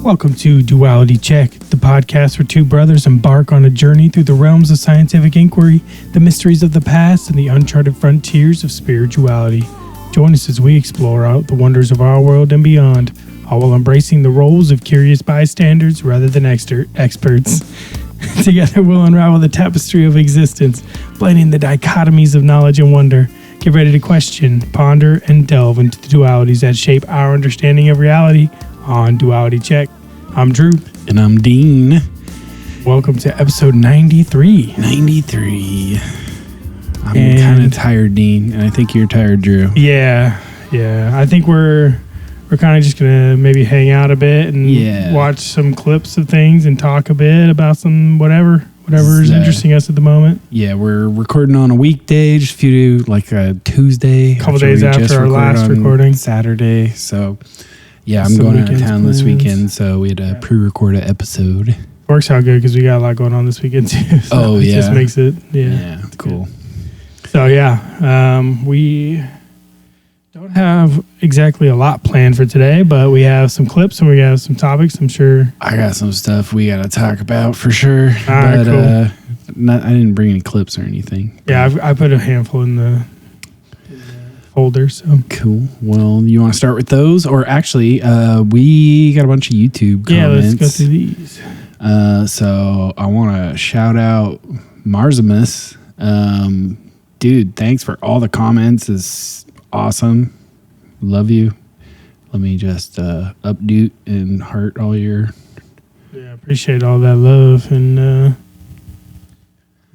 Welcome to Duality Check, the podcast where two brothers embark on a journey through the realms of scientific inquiry, the mysteries of the past, and the uncharted frontiers of spirituality. Join us as we explore out the wonders of our world and beyond, all while embracing the roles of curious bystanders rather than experts. Together we'll unravel the tapestry of existence, blending the dichotomies of knowledge and wonder. Get ready to question, ponder, and delve into the dualities that shape our understanding of reality on Duality Check. I'm Drew. And I'm Dean. Welcome to episode 93. 93. I'm kind of tired, Dean, and I think you're tired, Drew. Yeah. I think we're kind of just going to maybe hang out a bit and watch some clips of things and talk a bit about some whatever is interesting us at the moment. Yeah, we're recording on a weekday, just like a Tuesday. A couple days after our last recording. Saturday, so... Yeah, I'm going out of town this weekend, so we had to pre-record an episode. Works out good because we got a lot going on this weekend too. So it just makes it, cool. So we don't have exactly a lot planned for today, but we have some clips and we have some topics. I'm sure I got some stuff we got to talk about for sure. All right, cool. I didn't bring any clips or anything. Yeah, I put a handful in the folder. So cool. Well, you want to start with those, or actually, we got a bunch of YouTube comments. Yeah, let's go through these. So I want to shout out Marzimus. Dude, thanks for all the comments. It's awesome. Love you. Let me just update and heart all your. Yeah, appreciate all that love and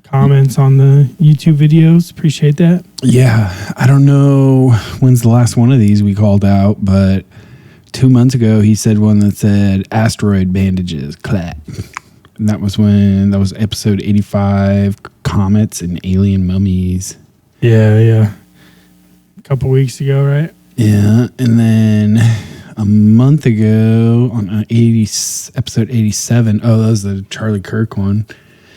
comments on the YouTube videos. Appreciate that. Yeah, I don't know when's the last one of these we called out, but 2 months ago he said one that said asteroid bandages, clap. And that was episode 85, comets and alien mummies. Yeah. A couple weeks ago, right? Yeah, and then a month ago on episode 87, that was the Charlie Kirk one.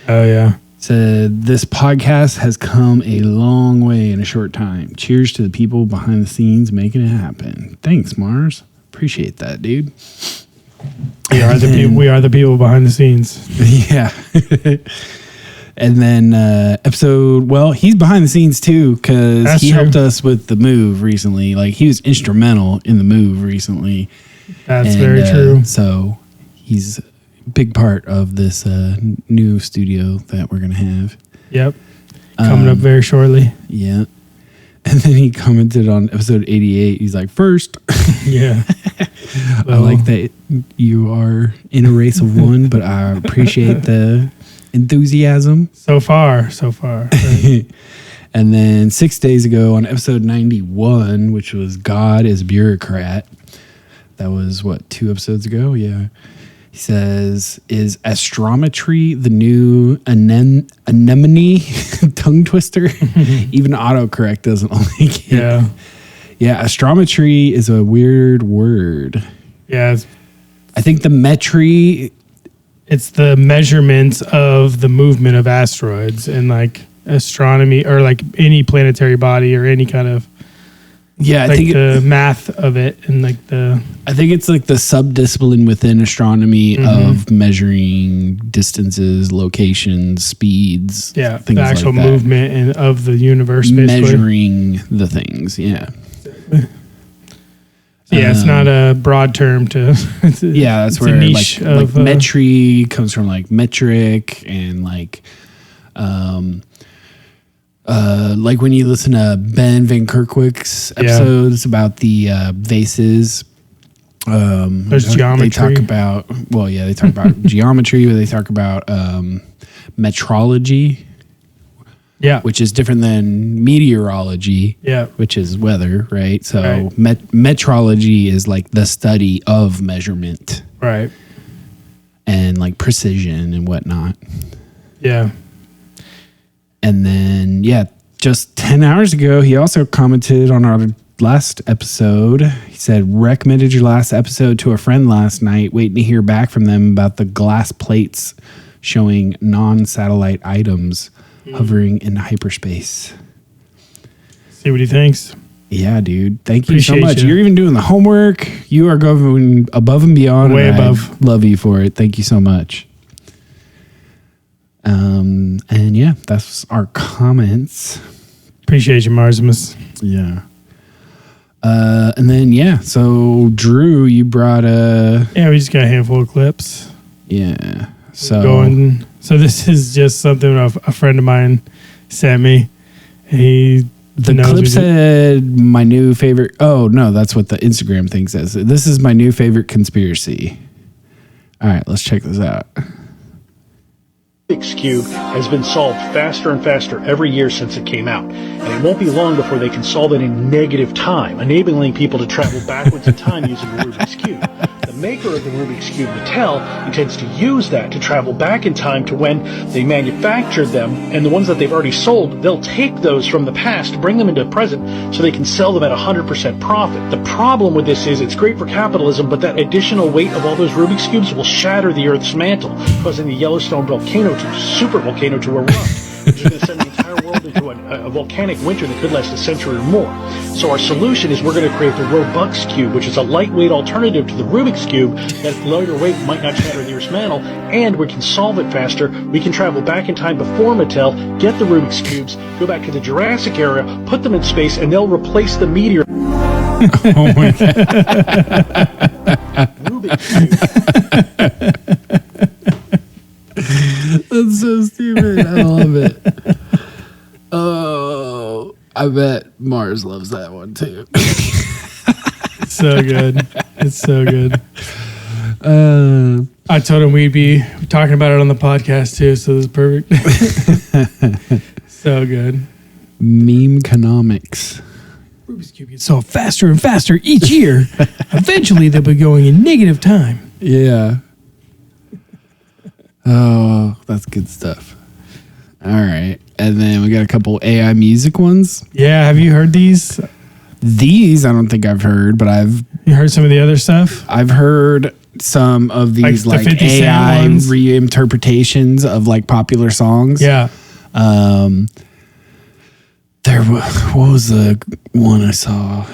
Oh, yeah. Said, this podcast has come a long way in a short time. Cheers to the people behind the scenes making it happen. Thanks, Mars. Appreciate that, dude. We are the people behind the scenes. Yeah. And then he's behind the scenes too, because he helped us with the move recently. Like, he was instrumental in the move recently. That's very true. So he's big part of this new studio that we're gonna have. Yep, coming up very shortly. Yeah, and then he commented on episode 88. He's like, first, yeah, I like that you are in a race of one, but I appreciate the enthusiasm. So far. Right. And then 6 days ago on episode 91, which was God is Bureaucrat. That was 2 episodes ago? Yeah. He says, is astrometry the new anemone tongue twister? Even autocorrect doesn't like it. Yeah, astrometry is a weird word. Yeah. I think the metry... It's the measurements of the movement of asteroids and like astronomy or like any planetary body or any kind of... Yeah, I think the math of it and like the... I think it's like the subdiscipline within astronomy of measuring distances, locations, speeds. Yeah, things the actual like movement and of the universe, basically. Measuring the things, yeah. Yeah, it's not a broad term to... that's where niche like metry comes from, like metric and like... like when you listen to Ben Van Kerkwick's episodes about the vases, there's geometry. They talk about geometry, but they talk about metrology, which is different than meteorology, which is weather, right? So metrology is like the study of measurement, right, and like precision and whatnot. Yeah. And then, just 10 hours ago, he also commented on our last episode. He said, recommended your last episode to a friend last night, waiting to hear back from them about the glass plates showing non-satellite items hovering in hyperspace. See what he thinks. Yeah, dude. Thank you so Appreciate much. you. You're even doing the homework. You are going above and beyond. Way and above. I love you for it. Thank you so much. And yeah, that's our comments. Appreciate you, Marzimus. Yeah. And then so Drew, you brought Yeah, we just got a handful of clips. Yeah. So So this is just something a friend of mine sent me. The clip said my new favorite. Oh no, that's what the Instagram thing says. This is my new favorite conspiracy. All right, let's check this out. Rubik's Cube has been solved faster and faster every year since it came out. And it won't be long before they can solve it in negative time, enabling people to travel backwards in time using the Rubik's Cube. The maker of the Rubik's Cube, Mattel, intends to use that to travel back in time to when they manufactured them, and the ones that they've already sold, they'll take those from the past, bring them into the present, so they can sell them at 100% profit. The problem with this is it's great for capitalism, but that additional weight of all those Rubik's Cubes will shatter the Earth's mantle, causing the Yellowstone volcano super volcano to erupt, which is going to send the entire world into a volcanic winter that could last a century or more. So our solution is we're going to create the Robux Cube, which is a lightweight alternative to the Rubik's Cube that lighter weight might not shatter the Earth's mantle, and we can solve it faster. We can travel back in time before Mattel, get the Rubik's Cubes, go back to the Jurassic era, put them in space, and they'll replace the meteor. Oh my God. Rubik's Cube. That's so stupid. I love it. Oh, I bet Mars loves that one too. It's so good. It's so good. I told him we'd be talking about it on the podcast too, so this is perfect. So good. Meme-conomics. Rubik's Cube gets solved faster and faster each year. Eventually, they'll be going in negative time. Yeah. Oh, that's good stuff. All right. And then we got a couple AI music ones. Yeah, have you heard these? These I don't think I've heard, but You heard some of the other stuff? I've heard some of these Like the 50 Cent AI ones? reinterpretations of like popular songs. Yeah. What was the one I saw?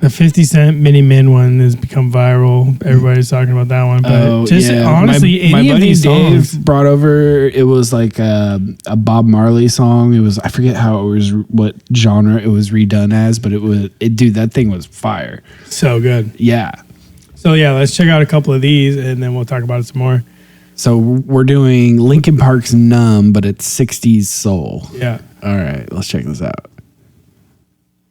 The 50 Cent Mini Min one has become viral. Everybody's talking about that one. But honestly, my any of buddy these Dave songs. brought over, it was like a Bob Marley song. It was, I forget how it was, what genre it was redone as, but dude, that thing was fire. So good. Yeah. So yeah, let's check out a couple of these and then we'll talk about it some more. So we're doing Linkin Park's Numb, but it's 60s soul. Yeah. All right, let's check this out.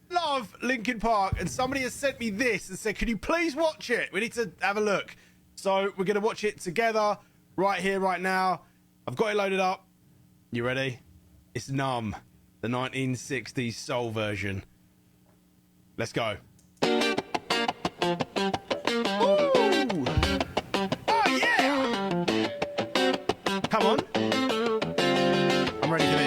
Love Linkin Park, and somebody has sent me this and said, can you please watch it? We need to have a look. So we're going to watch it together right here, right now. I've got it loaded up. You ready? It's Numb, the 1960s soul version. Let's go. Ooh. Oh, yeah. Come on. I'm ready for this.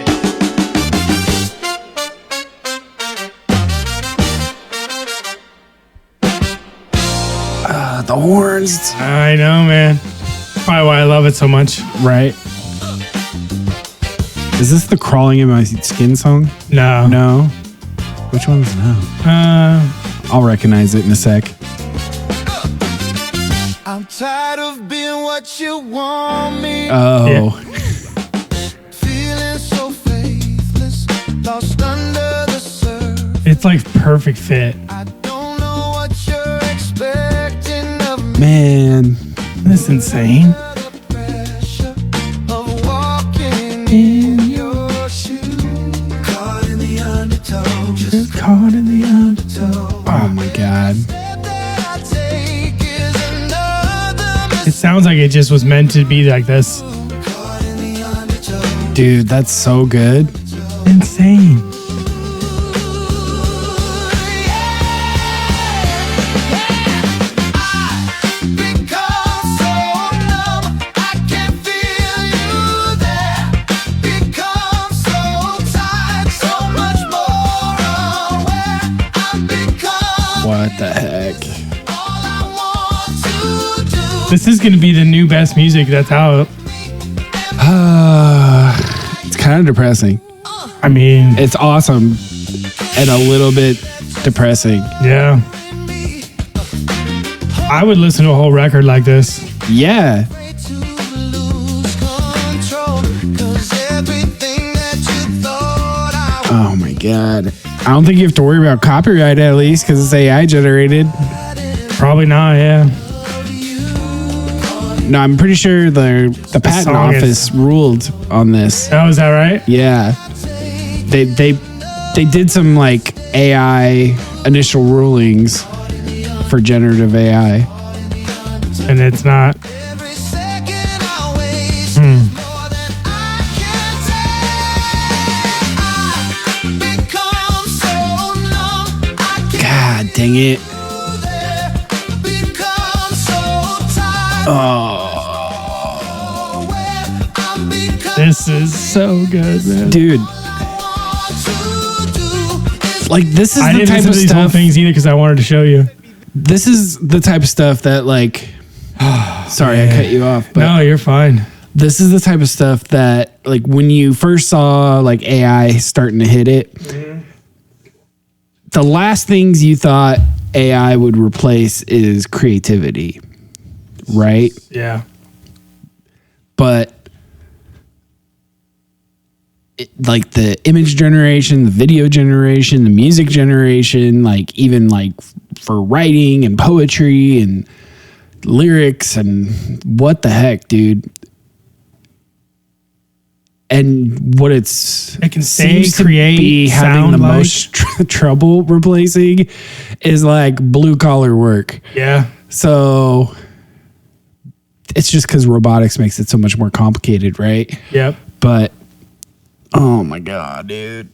The horns. I know, man. Probably why I love it so much. Right. Is this the Crawling in My Skin song? No. No. Which one's no? I'll recognize it in a sec. I'm tired of being what you want me. Oh. Yeah. Feeling so faithless, lost under the surface. It's like perfect fit. I don't know what you're expecting of me. Man. That's insane. The pressure of walking in your shoes. Caught in the undertow, just Caught in the undertow. Oh my God. that I take is another It sounds like it just was meant to be like this. caught in the undertow. Dude, that's so good. Insane. Become so numb, I can feel you there. Become so tired, so much more aware. I've become What the heck? all I want to do. This is going to be the new best music that's out. It's kind of depressing. I mean, It's awesome and a little bit depressing. Yeah. I would listen to a whole record like this. Yeah. Oh my God. I don't think you have to worry about copyright at least because it's AI generated. Probably not, yeah. No, I'm pretty sure the patent song office ruled on this. Oh, is that right? Yeah. They did some like AI initial rulings for generative AI. And it's not. God dang it. This is so good, man. Dude. Like, this is I the didn't type listen of to these whole stuff. things either because I wanted to show you. This is the type of stuff that, like, sorry, I cut you off. But No, you're fine. this is the type of stuff that, like, when you first saw, like, AI starting to hit it, the last things you thought AI would replace is creativity, right? Yeah. But like the image generation, the video generation, the music generation, like even like for writing and poetry and lyrics and what the heck, dude. And what it can seems to create, be having sound the like. most trouble replacing is like blue collar work. Yeah. So it's just because robotics makes it so much more complicated, right? Yep. But oh my God, dude.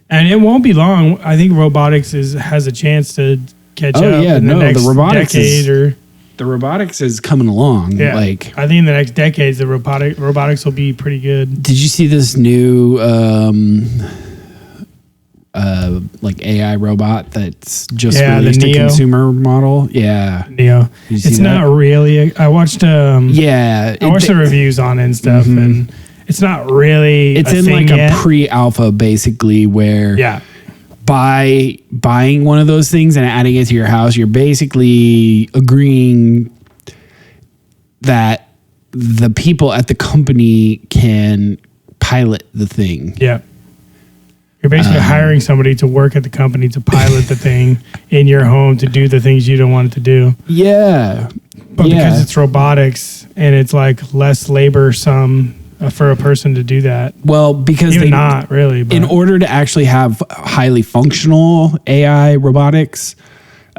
And it won't be long. I think robotics has a chance to catch up in the next decade or the robotics is coming along. yeah. Like, I think in the next decades the robotics will be pretty good. did you see this new like AI robot that's just released a consumer model? Yeah. Neo. Did you see It's that? not really I watched Yeah. I watched the reviews on it and stuff and it's not really It's in like a pre-alpha basically where yeah. by buying one of those things and adding it to your house, you're basically agreeing that the people at the company can pilot the thing. Yeah. You're basically hiring somebody to work at the company to pilot the thing in your home to do the things you don't want it to do. Yeah. But because it's robotics and it's like less labor for a person to do that. Well, because Even not really. But in order to actually have highly functional AI robotics,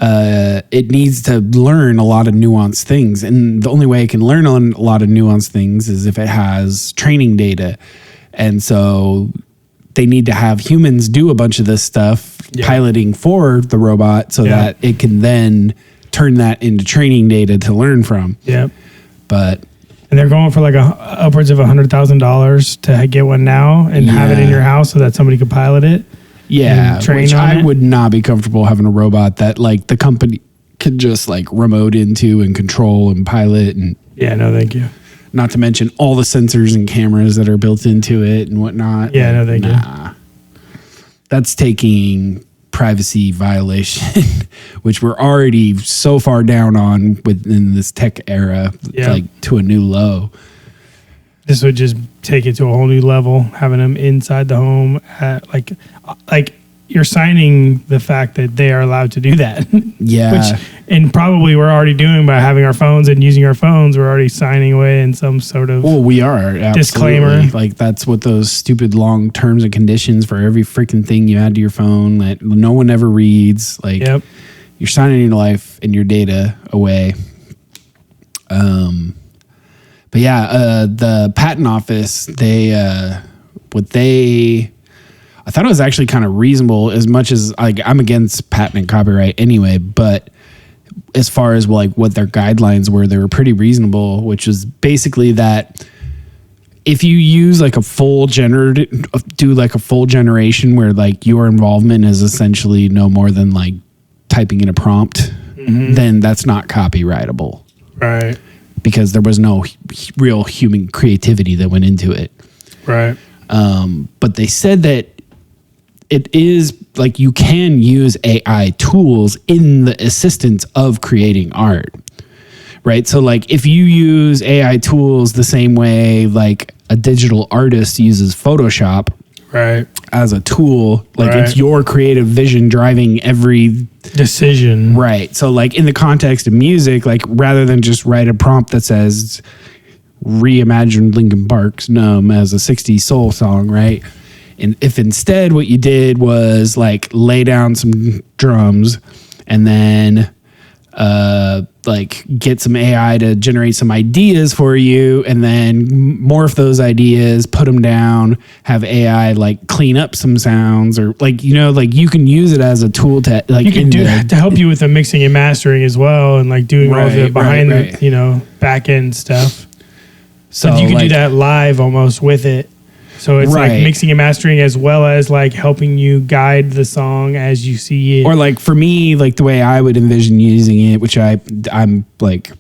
it needs to learn a lot of nuanced things. And the only way it can learn a lot of nuanced things is if it has training data. And so they need to have humans do a bunch of this stuff, piloting for the robot so that it can then turn that into training data to learn from. Yep. But and they're going for like upwards of $100,000 to get one now and have it in your house so that somebody could pilot it. yeah, train which on I it. would not be comfortable having a robot that like the company could just like remote into and control and pilot, and Yeah, no, thank you. not to mention all the sensors and cameras that are built into it and whatnot. Yeah, no, thank you. That's taking privacy violation, which we're already so far down on within this tech era, like to a new low. This would just take it to a whole new level, having them inside the home at like you're signing the fact that they are allowed to do that. Yeah. And probably we're already doing by having our phones and using our phones. We're already signing away in some sort of we are. Absolutely. disclaimer. Like that's what those stupid long terms and conditions for every freaking thing you add to your phone that no one ever reads. Like you're signing your life and your data away. But yeah, the patent office, I thought it was actually kind of reasonable, as much as like I'm against patent and copyright anyway, but as far as like what their guidelines were, they were pretty reasonable, which is basically that if you use like a full generation where like your involvement is essentially no more than like typing in a prompt, then that's not copyrightable. Right. Because there was no real human creativity that went into it. Right. But they said that it is like you can use AI tools in the assistance of creating art, right? So like if you use AI tools the same way like a digital artist uses Photoshop, right, as a tool, like it's your creative vision driving every decision, right? So like in the context of music, like rather than just write a prompt that says reimagined Linkin Park's Numb as a 60s soul song, right? And if instead what you did was like lay down some drums and then like get some AI to generate some ideas for you and then morph those ideas, put them down, have AI like clean up some sounds, or like, you know, like you can use it as a tool to like you can do to help you with the mixing and mastering as well, and like doing all the behind the, you know, back end stuff. So you can do that live almost with it. So it's like mixing and mastering as well as like helping you guide the song as you see it. Or like for me, like the way I would envision using it, which I'm like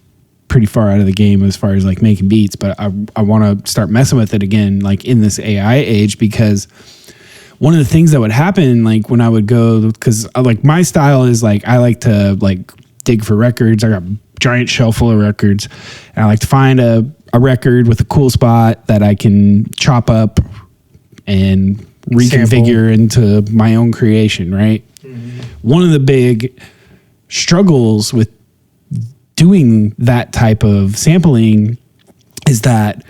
pretty far out of the game as far as like making beats, but I want to start messing with it again, like in this AI age, because one of the things that would happen, like when I would go, because like my style is like, I like to like dig for records. I got a giant shelf full of records, and I like to find a record with a cool spot that I can chop up and reconfigure into my own creation, right? Mm-hmm. One of the big struggles with doing that type of sampling is that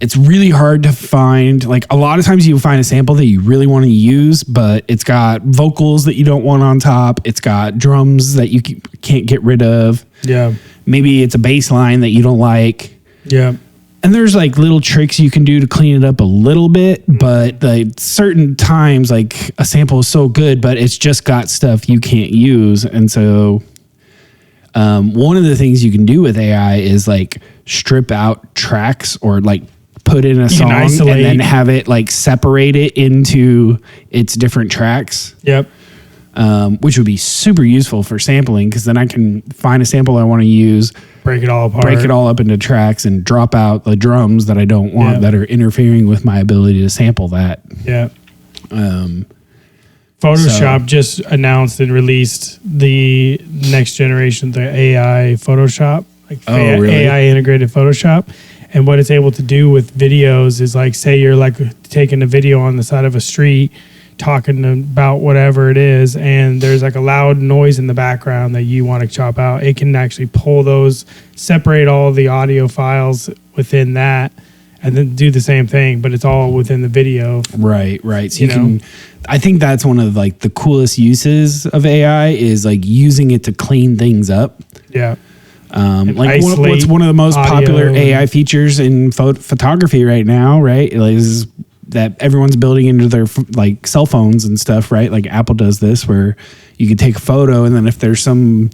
it's really hard to find, like a lot of times you find a sample that you really want to use, but it's got vocals that you don't want on top. It's got drums that you can't get rid of. Yeah. Maybe it's a bass line that you don't like. Yeah. And there's like little tricks you can do to clean it up a little bit, but like certain times like a sample is so good, but it's just got stuff you can't use. And so one of the things you can do with AI is like strip out tracks or like put in a song and then have it like separate it into its different tracks. Yep. Which would be super useful for sampling, because then I can find a sample I want to use, break it all apart, break it all up into tracks, and drop out the drums that I don't want that are interfering with my ability to sample that. Yeah. Photoshop just announced and released the next generation, the AI Photoshop, like AI integrated Photoshop. And what it's able to do with videos is like, say you're like taking a video on the side of a street, talking about whatever it is, and there's like a loud noise in the background that you want to chop out. It can actually pull those, separate all the audio files within that, and then do the same thing, but it's all within the video. Right. So you can, I think that's one of like the coolest uses of AI is like using it to clean things up. Yeah. Like what's one of the most popular AI features in photography right now, right? Is that everyone's building into their like cell phones and stuff, right? Like Apple does this where you can take a photo, and then if there's some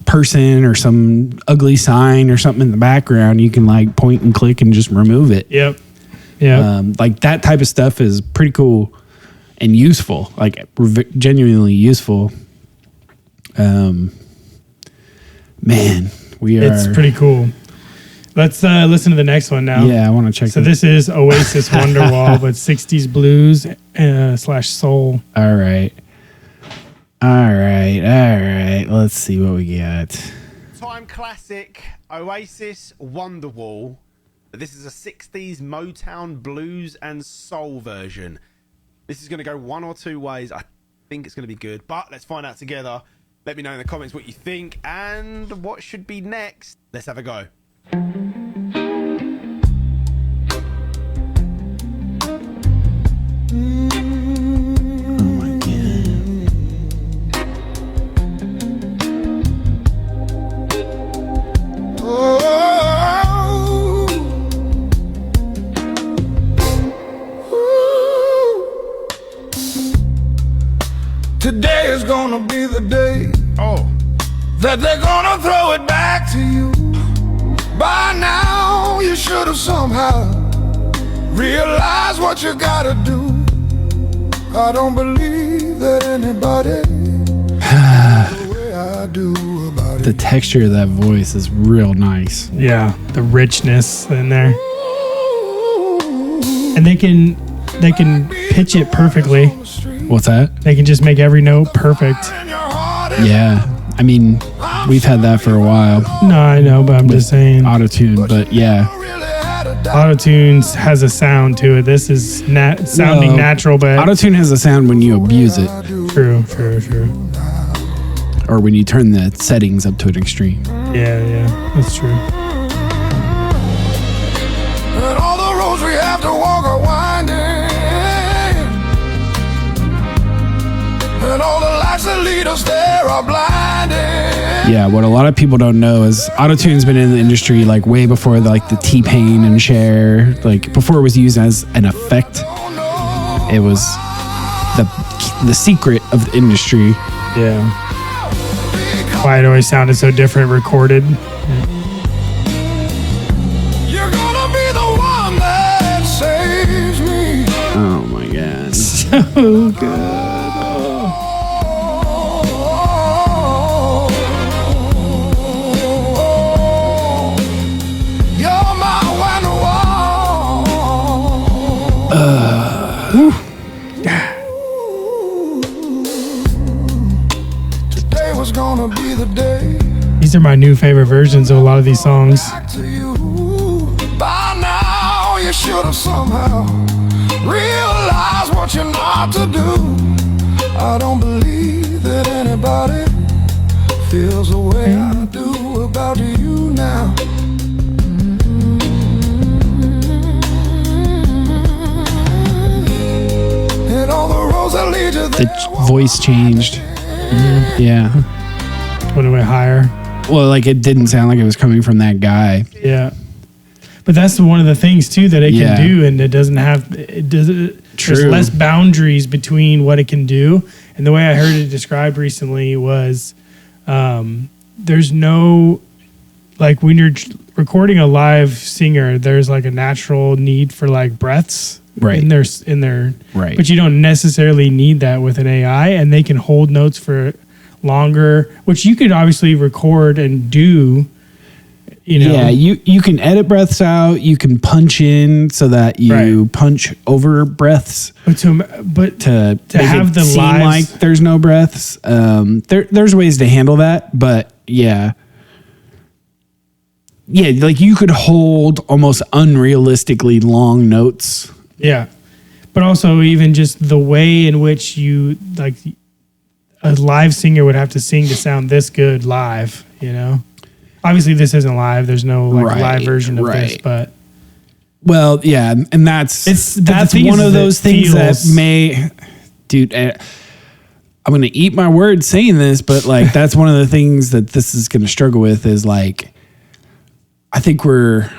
person or some ugly sign or something in the background, you can like point and click and just remove it. Yep. Yeah. Like that type of stuff is pretty cool and useful, like genuinely useful. Man, it's pretty cool. Let's listen to the next one now. Yeah, I want to check. So this is Oasis Wonderwall, but 60s blues / soul. All right. Let's see what we got. Time classic Oasis Wonderwall. This is a 60s Motown blues and soul version. This is going to go one or two ways. I think it's going to be good, but let's find out together. Let me know in the comments what you think and what should be next. Let's have a go. Today is gonna be the day that they're gonna throw it back to you. By now you should have somehow realized what you gotta do. I don't believe that anybody the way I do about it. The texture of that voice is real nice. Yeah, the richness in there. And they can pitch it perfectly. What's that? They can just make every note perfect. Yeah. I mean, we've had that for a while. No, I know, but I'm just saying. Auto-tune, but yeah. Auto-tune has a sound to it. This is sounding natural, but Auto-tune has a sound when you abuse it. True. Or when you turn the settings up to an extreme. Yeah, that's true. And all the roads we have to walk are winding, and all the lights that lead us there are blinding. Yeah, what a lot of people don't know is Auto-tune's been in the industry like way before the T-Pain and Cher, like before it was used as an effect. It was the secret of the industry. Yeah. Why it always sounded so different recorded. You're gonna be the one that saves me. Oh my god. So good. You're my Today was gonna be the day. These are my new favorite versions of a lot of these songs. To you. By now you should have somehow realized what you're not to do. I don't believe that anybody feels the way I do about you now. And all the roads that lead you there. The voice changed. Yeah. When it went higher. Well, like it didn't sound like it was coming from that guy. Yeah. But that's one of the things too that it Yeah. can do, and it doesn't have there's True. less boundaries between what it can do. And the way I heard it described recently was there's no, like when you're recording a live singer, there's like a natural need for like breaths Right. in their Right. but you don't necessarily need that with an AI, and they can hold notes for longer, which you could obviously record and do. You know, Yeah, you can edit breaths out. You can punch in so that you Right. punch over breaths but to to make have it the seem lives- like there's no breaths. There's ways to handle that, but yeah, like you could hold almost unrealistically long notes. Yeah. But also even just the way in which you like a live singer would have to sing to sound this good live, you know? Obviously this isn't live. There's no like Right, live version of this, right. but Well, yeah, and that's the thing one is of that those things that feels- may, dude. I'm gonna eat my words saying this, but like that's one of the things that this is gonna struggle with is like, I think we're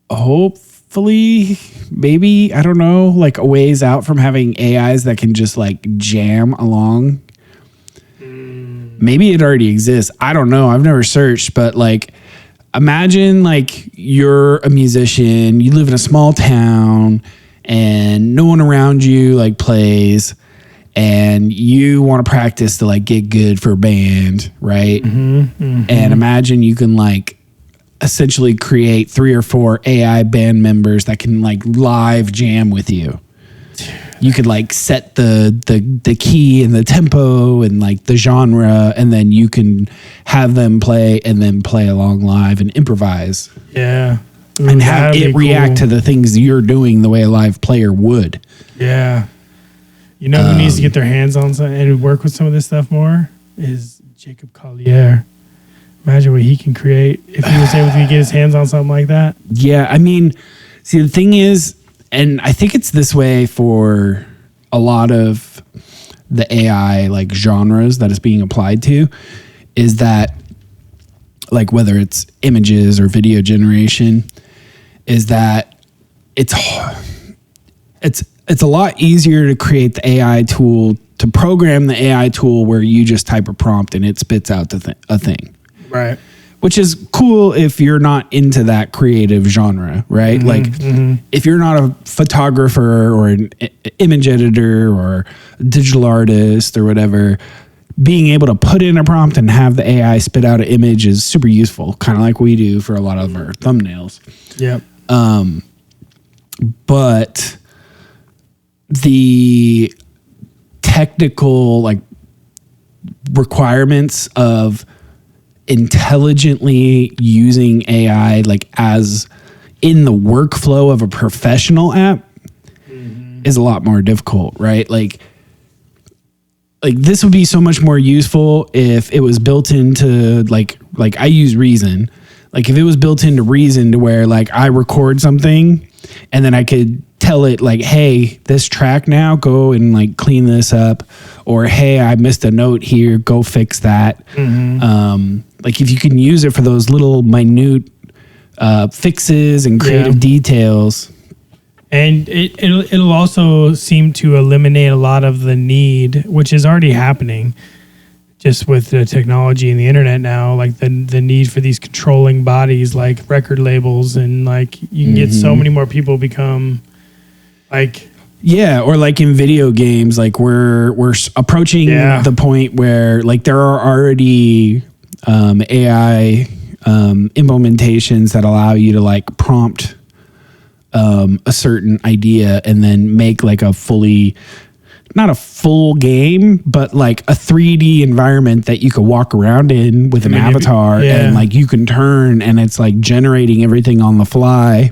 hopefully maybe I don't know like a ways out from having AIs that can just like jam along. Maybe it already exists. I don't know. I've never searched, but like imagine like you're a musician, you live in a small town and no one around you like plays and you want to practice to like get good for a band, right? And imagine you can like essentially create 3 or 4 AI band members that can like live jam with you. You could like set the key and the tempo and like the genre, and then you can have them play and then play along live and improvise yeah. Ooh, and have that'd it be react cool. to the things you're doing the way a live player would. Yeah. You know who needs to get their hands on some and work with some of this stuff more is Jacob Collier. Imagine what he can create if he was able to get his hands on something like that. Yeah, I mean, see, the thing is, and I think it's this way for a lot of the AI like genres that it's being applied to, is that like whether it's images or video generation, is that it's a lot easier to create the AI tool, to program the AI tool where you just type a prompt and it spits out a thing. Right. Which is cool if you're not into that creative genre, right? Like if you're not a photographer or an image editor or a digital artist or whatever, being able to put in a prompt and have the AI spit out an image is super useful, kind of like we do for a lot of our thumbnails. Yep. But the technical like requirements of intelligently using AI like as in the workflow of a professional app is a lot more difficult, right? Like this would be so much more useful if it was built into like I use Reason. Like if it was built into Reason to where like I record something and then I could tell it like, hey, this track now, go and like clean this up, or hey, I missed a note here, go fix that. Like if you can use it for those little minute fixes and creative details. And it'll also seem to eliminate a lot of the need, which is already happening, just with the technology and the internet now, like the need for these controlling bodies like record labels, and like you can get so many more people become like, yeah, or like in video games, like we're approaching the point where like there are already AI implementations that allow you to like prompt a certain idea and then make like a fully, not a full game, but like a 3D environment that you could walk around in with an avatar and like you can turn and it's like generating everything on the fly.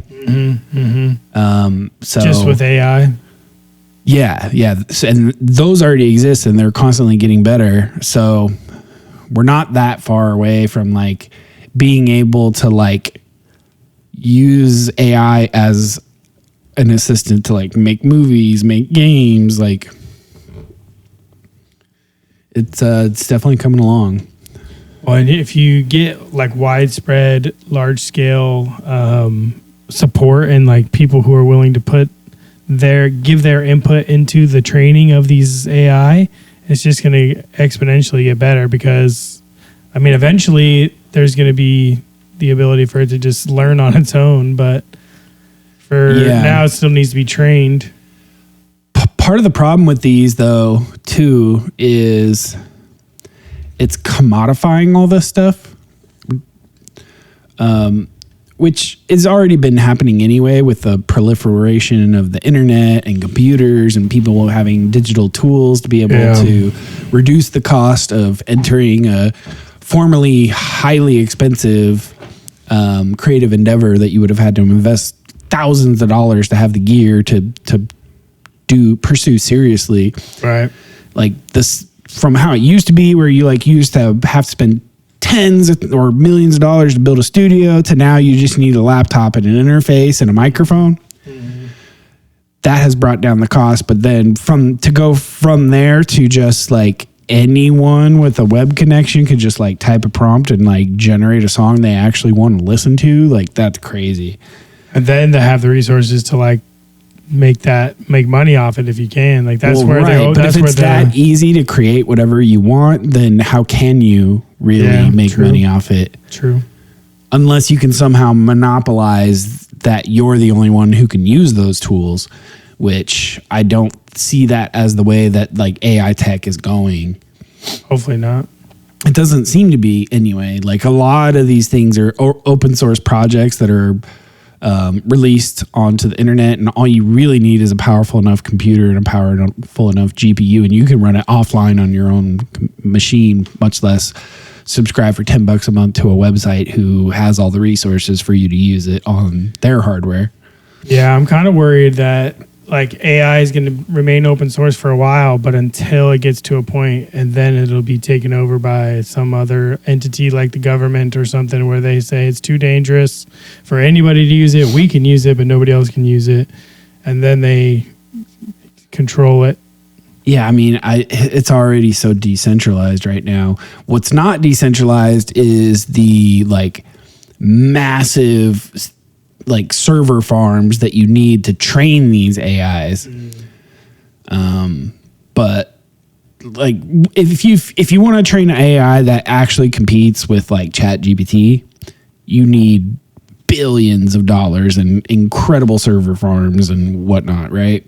So just with AI. Yeah. And those already exist and they're constantly getting better. So we're not that far away from like being able to like use AI as an assistant to like make movies, make games. Like it's definitely coming along. Well, and if you get like widespread, large scale support and like people who are willing to give their input into the training of these AI, it's just going to exponentially get better, because I mean, eventually there's going to be the ability for it to just learn on its own, but for now it still needs to be trained. Part of the problem with these though too is it's commodifying all this stuff, which has already been happening anyway with the proliferation of the internet and computers and people having digital tools to be able to reduce the cost of entering a formerly highly expensive creative endeavor that you would have had to invest thousands of dollars to have the gear to pursue seriously. Right. Like this, from how it used to be, where you like used to have to spend tens or millions of dollars to build a studio, to now you just need a laptop and an interface and a microphone. That has brought down the cost. But then to go from there to just like anyone with a web connection could just like type a prompt and like generate a song they actually want to listen to, like that's crazy. And then to have the resources to like make money off it if you can. Like that's but if it's that easy to create whatever you want, then how can you really make money off it? True. Unless you can somehow monopolize that you're the only one who can use those tools, which I don't see that as the way that like AI tech is going. Hopefully not. It doesn't seem to be anyway. Like a lot of these things are open source projects that are released onto the internet, and all you really need is a powerful enough computer and a powerful enough GPU, and you can run it offline on your own machine, much less subscribe for $10 a month to a website who has all the resources for you to use it on their hardware. Yeah, I'm kind of worried that like AI is going to remain open source for a while, but until it gets to a point, and then it'll be taken over by some other entity like the government or something, where they say it's too dangerous for anybody to use it. We can use it, but nobody else can use it. And then they control it. Yeah, I mean, it's already so decentralized right now. What's not decentralized is the like massive like server farms that you need to train these AIs. But like if you want to train an AI that actually competes with like ChatGPT, you need billions of dollars and incredible server farms and whatnot, right?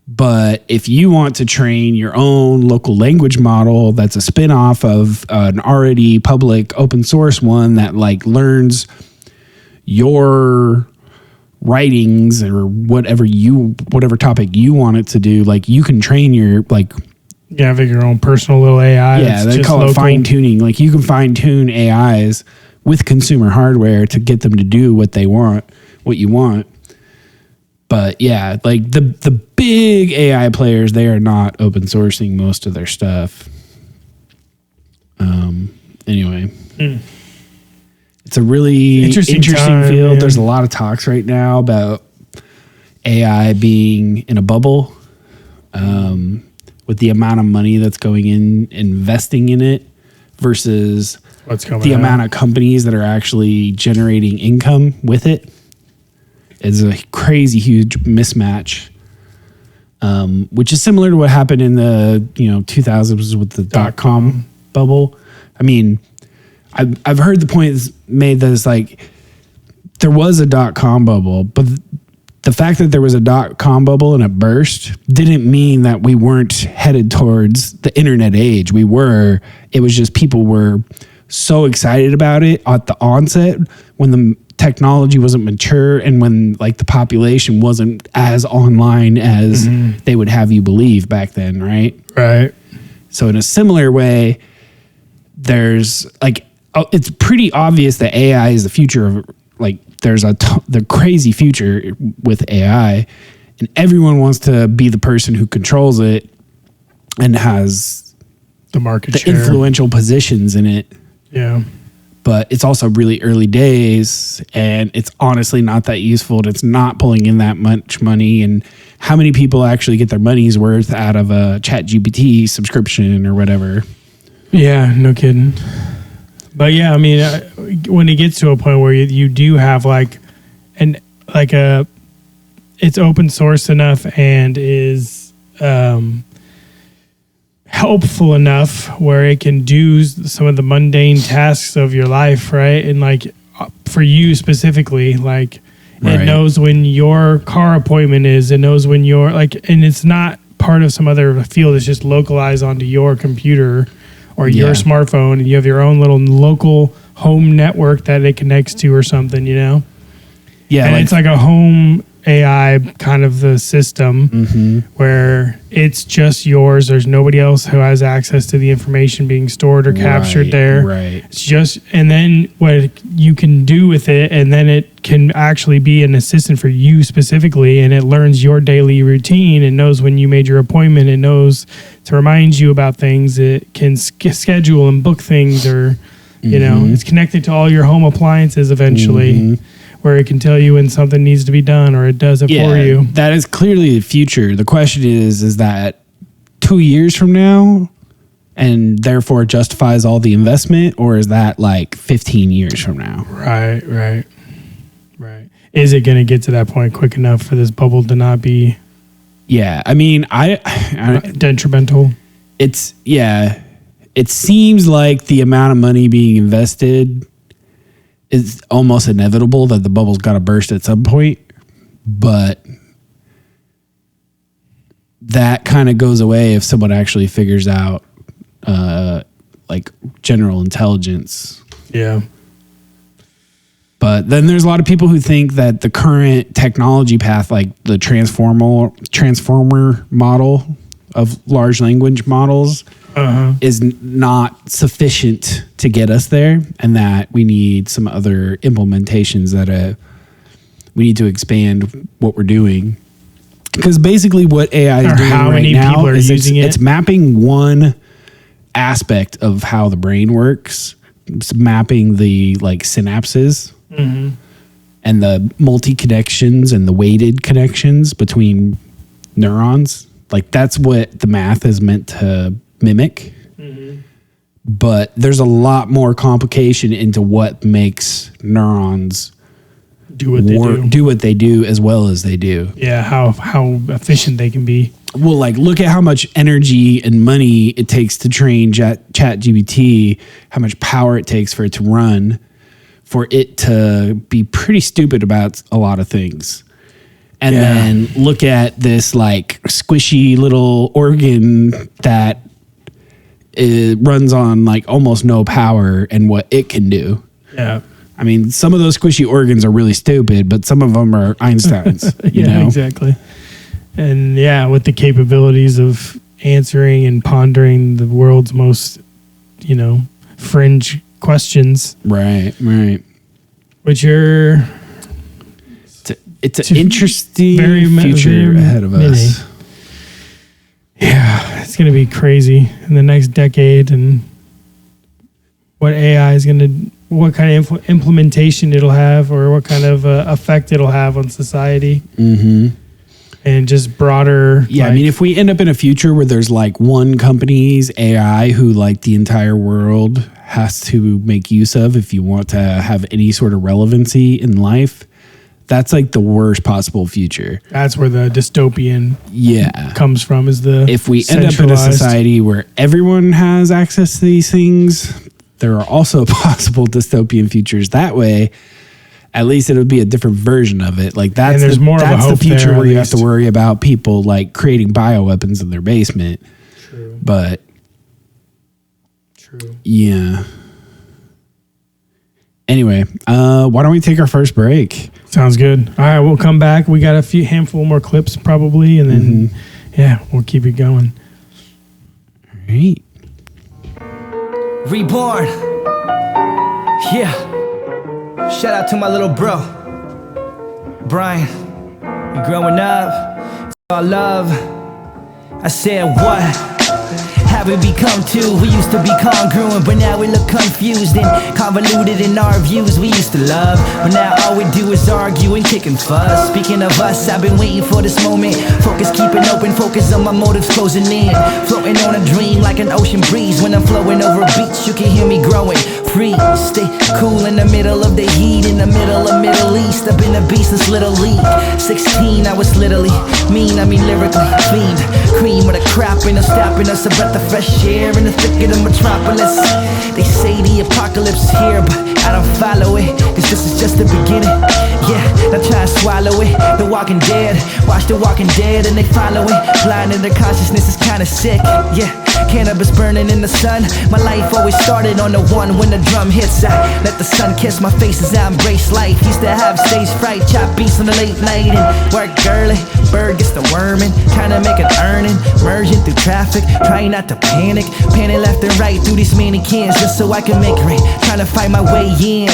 But if you want to train your own local language model that's a spin-off of an already public open source one that like learns your writings or whatever topic you want it to do, like you can train your like You have your own personal little AI. Yeah, they call it fine tuning. Like you can fine tune AIs with consumer hardware to get them to do what they want, what you want. But yeah, like the big AI players, they are not open sourcing most of their stuff. Anyway, it's a really interesting field. Yeah. There's a lot of talks right now about AI being in a bubble, with the amount of money that's going in investing in it versus the amount of companies that are actually generating income with it. Is a crazy huge mismatch, which is similar to what happened in the 2000s with the .com bubble. I mean, I've heard the point made that it's like there was a .com bubble, but the fact that there was a .com bubble and it burst didn't mean that we weren't headed towards the internet age. We were. It was just people were so excited about it at the onset when the technology wasn't mature and when like the population wasn't as online as they would have you believe back then, right? Right. So in a similar way, there's like, it's pretty obvious that AI is the future of, like, there's the crazy future with AI, and everyone wants to be the person who controls it and has the market share, influential positions in it. Yeah. But it's also really early days, and it's honestly not that useful, and it's not pulling in that much money. And how many people actually get their money's worth out of a ChatGPT subscription or whatever? Yeah, no kidding. But yeah, I mean, when it gets to a point where you do have it's open source enough and is helpful enough where it can do some of the mundane tasks of your life, right? And like for you specifically, like it knows when your car appointment is, it knows when you're like, and it's not part of some other field. It's just localized onto your computer or your smartphone, and you have your own little local home network that it connects to or something, Yeah. And it's like a home AI kind of the system where it's just yours. There's nobody else who has access to the information being stored or captured there. Right. It's just, and then what you can do with it, and then it can actually be an assistant for you specifically, and it learns your daily routine and knows when you made your appointment. It knows to remind you about things. It can schedule and book things, or, it's connected to all your home appliances eventually. Where it can tell you when something needs to be done, or it does it for you. That is clearly the future. The question is that 2 years from now, and therefore justifies all the investment, or is that like 15 years from now? Right. Is it going to get to that point quick enough for this bubble to not be? Yeah, I mean, I detrimental. It seems like the amount of money being invested, it's almost inevitable that the bubble's got to burst at some point, but that kind of goes away if someone actually figures out like general intelligence. Yeah. But then there's a lot of people who think that the current technology path, like the transformer model of large language models, is not sufficient to get us there, and that we need some other implementations that we need to expand what we're doing. Because basically what AI is doing right now is it's mapping one aspect of how the brain works. It's mapping the like synapses and the multi-connections and the weighted connections between neurons. Like that's what the math is meant to mimic. But there's a lot more complication into what makes neurons do what they do as well as they do. Yeah, how efficient they can be. Well, like look at how much energy and money it takes to train ChatGPT, how much power it takes for it to run, for it to be pretty stupid about a lot of things. And then look at this like squishy little organ that it runs on like almost no power and what it can do. Yeah. I mean, some of those squishy organs are really stupid, but some of them are Einstein's. You know? Exactly. And with the capabilities of answering and pondering the world's most, fringe questions. Right. Which are... It's an interesting future ahead of us. Yeah, it's going to be crazy in the next decade, and what AI is going to... what kind of implementation it'll have, or what kind of effect it'll have on society. Mm-hmm. And just broader. Yeah, I mean, if we end up in a future where there's like one company's AI who like the entire world has to make use of if you want to have any sort of relevancy in life, that's like the worst possible future. That's where the dystopian comes from, is the if we end up in a society where everyone has access to these things, there are also possible dystopian futures that way. At least it'll be a different version of it. Like that's that's the future where you have to worry about people like creating bioweapons in their basement. True. But true. Yeah. Anyway, why don't we take our first break? Sounds good. All right, we'll come back. We got a handful more clips probably, and then we'll keep it going. All right. Reborn. Yeah. Shout out to my little bro, Brian. You growing up, it's all love. I said what? Have we become two? We used to be congruent, but now we look confused and convoluted in our views. We used to love, but now all we do is argue and kick and fuss. Speaking of us, I've been waiting for this moment. Focus, keep it open, focus on my motives closing in. Floating on a dream like an ocean breeze. When I'm flowing over a beach, you can hear me growing. Free, stay cool in the middle of the heat, in the middle of Middle East. I've been a beast since Little League. 16, I was literally mean, I mean lyrically fiend. Cream with a crap, ain't no stopping us. A breath of fresh air in the thick of the metropolis. They say the apocalypse is here, but I don't follow it, cause this is just the beginning. Yeah, now try to swallow it. The Walking Dead, watch The Walking Dead and they follow it. Blind in their consciousness is kinda sick. Yeah, cannabis burning in the sun. My life always started on the one when the drum hits. I let the sun kiss my face as I embrace life. Used to have stage fright, chop beats on the late night and work early. Bird gets the worming, kinda make an earning. Merging through traffic, trying not to panic. Panning left and right through these mannequins just so I can make rent. Trying to find my way in.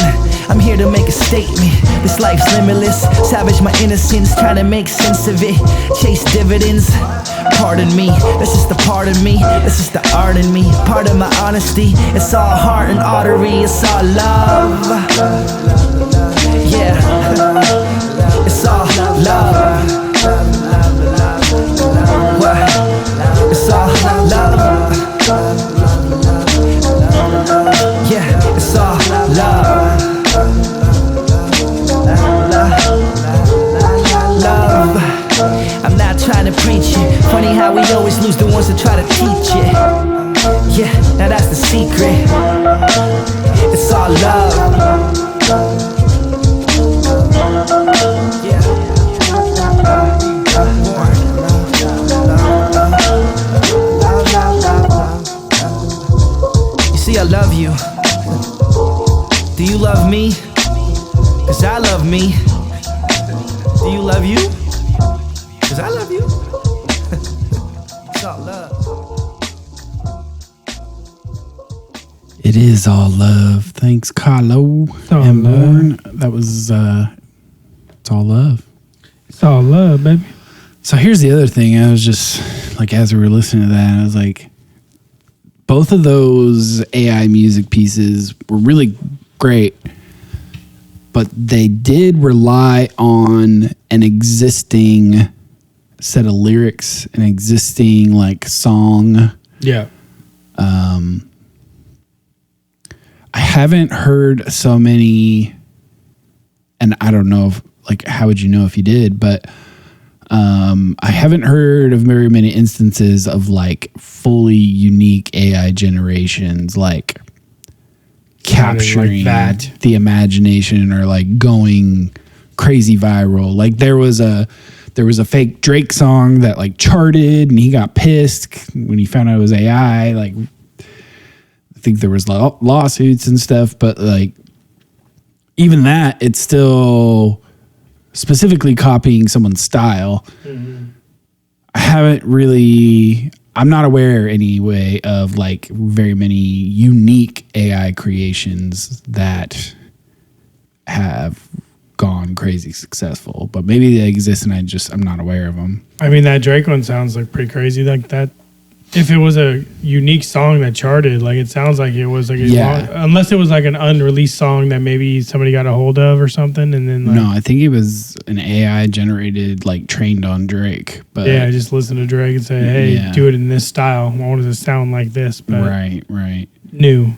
I'm here to make a statement. This life's limitless. Savage my innocence, trying to make sense of it. Chase dividends. Pardon me, this is the part of me. This is the art in me. Part of my honesty. It's all heart and artery. It's all love. Yeah. It's all love. What? It's all love. Yeah, it's all love. Love. I'm not trying to preach it. Funny how we always lose the ones that try to teach it. Yeah, now that's the secret. It's all love. You see, I love you. Do you love me? Cause I love me. Do you love you? Cause I love you. It's all love. It is all love. Thanks, Carlo. M.Born. That was it's all love. It's all love, baby. So here's the other thing. I was just like, as we were listening to that, I was like, both of those AI music pieces were really great, but they did rely on an existing set of lyrics, an existing like song. Yeah. I haven't heard so many, and I don't know if, like, how would you know if you did, but I haven't heard of very many instances of like fully unique AI generations, like capturing like the imagination or like going crazy viral. Like there was a fake Drake song that like charted and he got pissed when he found out it was AI. Like I think there was lawsuits and stuff, but like even that, it's still specifically copying someone's style. Mm-hmm. I'm not aware anyway of like very many unique AI creations that have gone crazy successful, but maybe they exist and I'm not aware of them. I mean, that Drake one sounds like pretty crazy. Like that, if it was a unique song that charted, like it sounds like it was like unless it was like an unreleased song that maybe somebody got a hold of or something, and then like, no, I think it was an AI generated, like trained on Drake. But yeah, just listen to Drake and say, hey, do it in this style. I want it to sound like this, but right, new.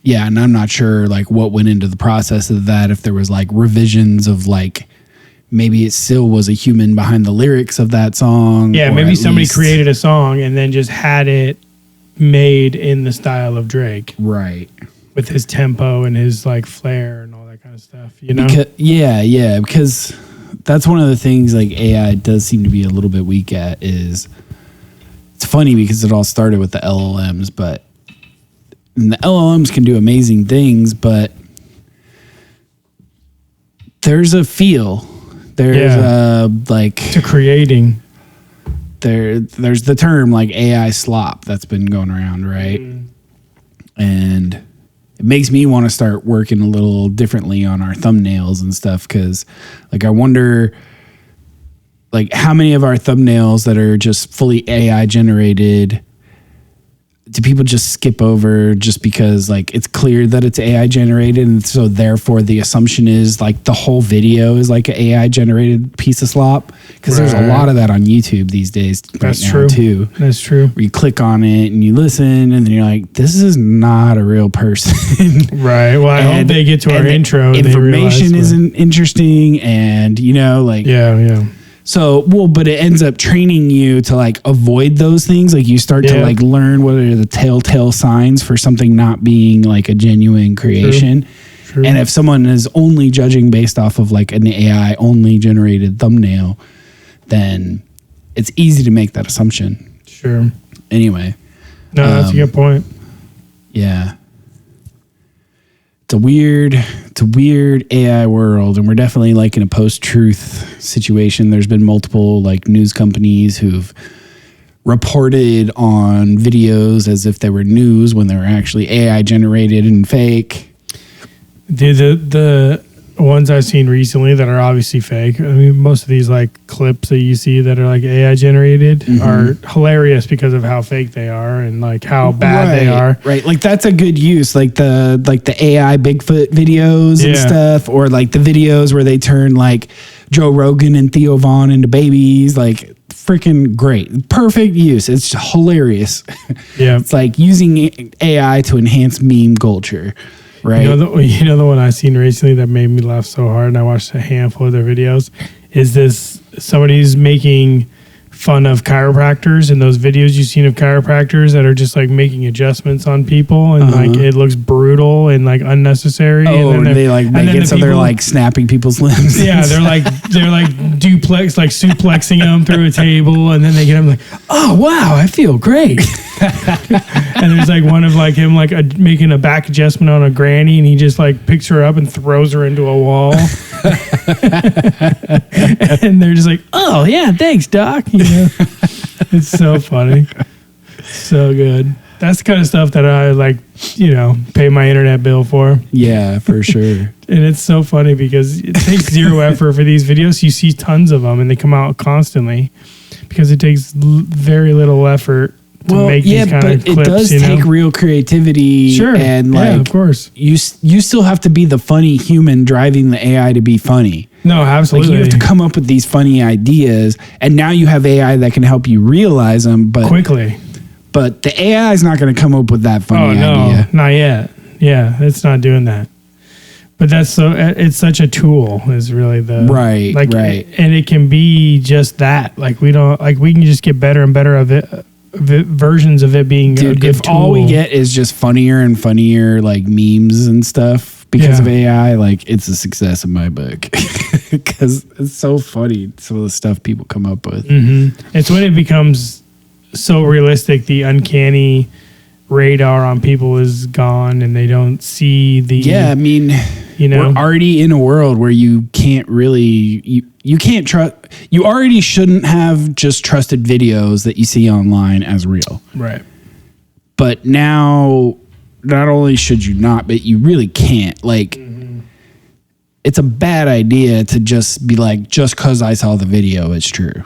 Yeah, and I'm not sure like what went into the process of that. If there was like revisions of like. Maybe it still was a human behind the lyrics of that song. Yeah, maybe somebody created a song and then just had it made in the style of Drake. Right. With his tempo and his like flair and all that kind of stuff, you know? Because that's one of the things like AI does seem to be a little bit weak at is it's funny because it all started with the LLMs, but and the LLMs can do amazing things, but there's a feel. There's like to creating. There's the term like AI slop that's been going around, right? And it makes me want to start working a little differently on our thumbnails and stuff because, like, I wonder, like, how many of our thumbnails that are just fully AI generated do people just skip over just because like it's clear that it's AI generated, and so therefore the assumption is like the whole video is like an AI generated piece of slop? Because there's a lot of that on YouTube these days. That's right now true too. That's true. Where you click on it and you listen, and then you're like, "This is not a real person." Right. Well, I hope they get to our intro. Information isn't interesting, and you know, like yeah. So, but it ends up training you to like avoid those things. Like you start to like learn what are the telltale signs for something not being like a genuine creation. True. And if someone is only judging based off of like an AI only generated thumbnail, then it's easy to make that assumption. Sure. Anyway. No, that's a good point. Yeah. It's a weird AI world, and we're definitely like in a post-truth situation. There's been multiple like news companies who've reported on videos as if they were news when they were actually AI generated and fake. The ones I've seen recently that are obviously fake. I mean, most of these like clips that you see that are like AI generated are hilarious because of how fake they are and like how bad they are. Right. Like that's a good use. Like the AI Bigfoot videos and stuff, or like the videos where they turn like Joe Rogan and Theo Vaughn into babies. Like freaking great. Perfect use. It's hilarious. Yeah. It's like using AI to enhance meme culture. Right. You know the one I seen recently that made me laugh so hard, and I watched a handful of their videos, is this somebody's making fun of chiropractors, and those videos you've seen of chiropractors that are just like making adjustments on people, and like it looks brutal and like unnecessary. Oh, and then they like make it so they're like snapping people's limbs. Yeah, they're like duplex, like suplexing them through a table, and then they get them like, oh wow, I feel great. And there's like one of like him like making a back adjustment on a granny, and he just like picks her up and throws her into a wall. And they're just like, oh yeah, thanks doc. You know, it's so funny, so good. That's the kind of stuff that I like, you know, pay my internet bill for. Yeah, for sure. And it's so funny because it takes zero effort for these videos. You see tons of them, and they come out constantly because it takes very little effort to make these kind of clips. It does take real creativity. Sure. And like, of course. You still have to be the funny human driving the AI to be funny. No, absolutely. Like you have to come up with these funny ideas, and now you have AI that can help you realize them, but quickly. But the AI is not going to come up with that funny idea. Not yet. Yeah, it's not doing that. But it's such a tool is really the right. And it can be just that. Like we can just get better and better of it. Versions of it being a good if tool. All we get is just funnier and funnier like memes and stuff because of AI, like it's a success in my book because it's so funny, some of the stuff people come up with. It's when it becomes so realistic, the uncanny radar on people is gone, and they don't see the. Yeah, I mean, you know, we're already in a world where you can't really you can't trust. You already shouldn't have just trusted videos that you see online as real. Right. But now, not only should you not, but you really can't. Like, it's a bad idea to just be like, just because I saw the video, it's true.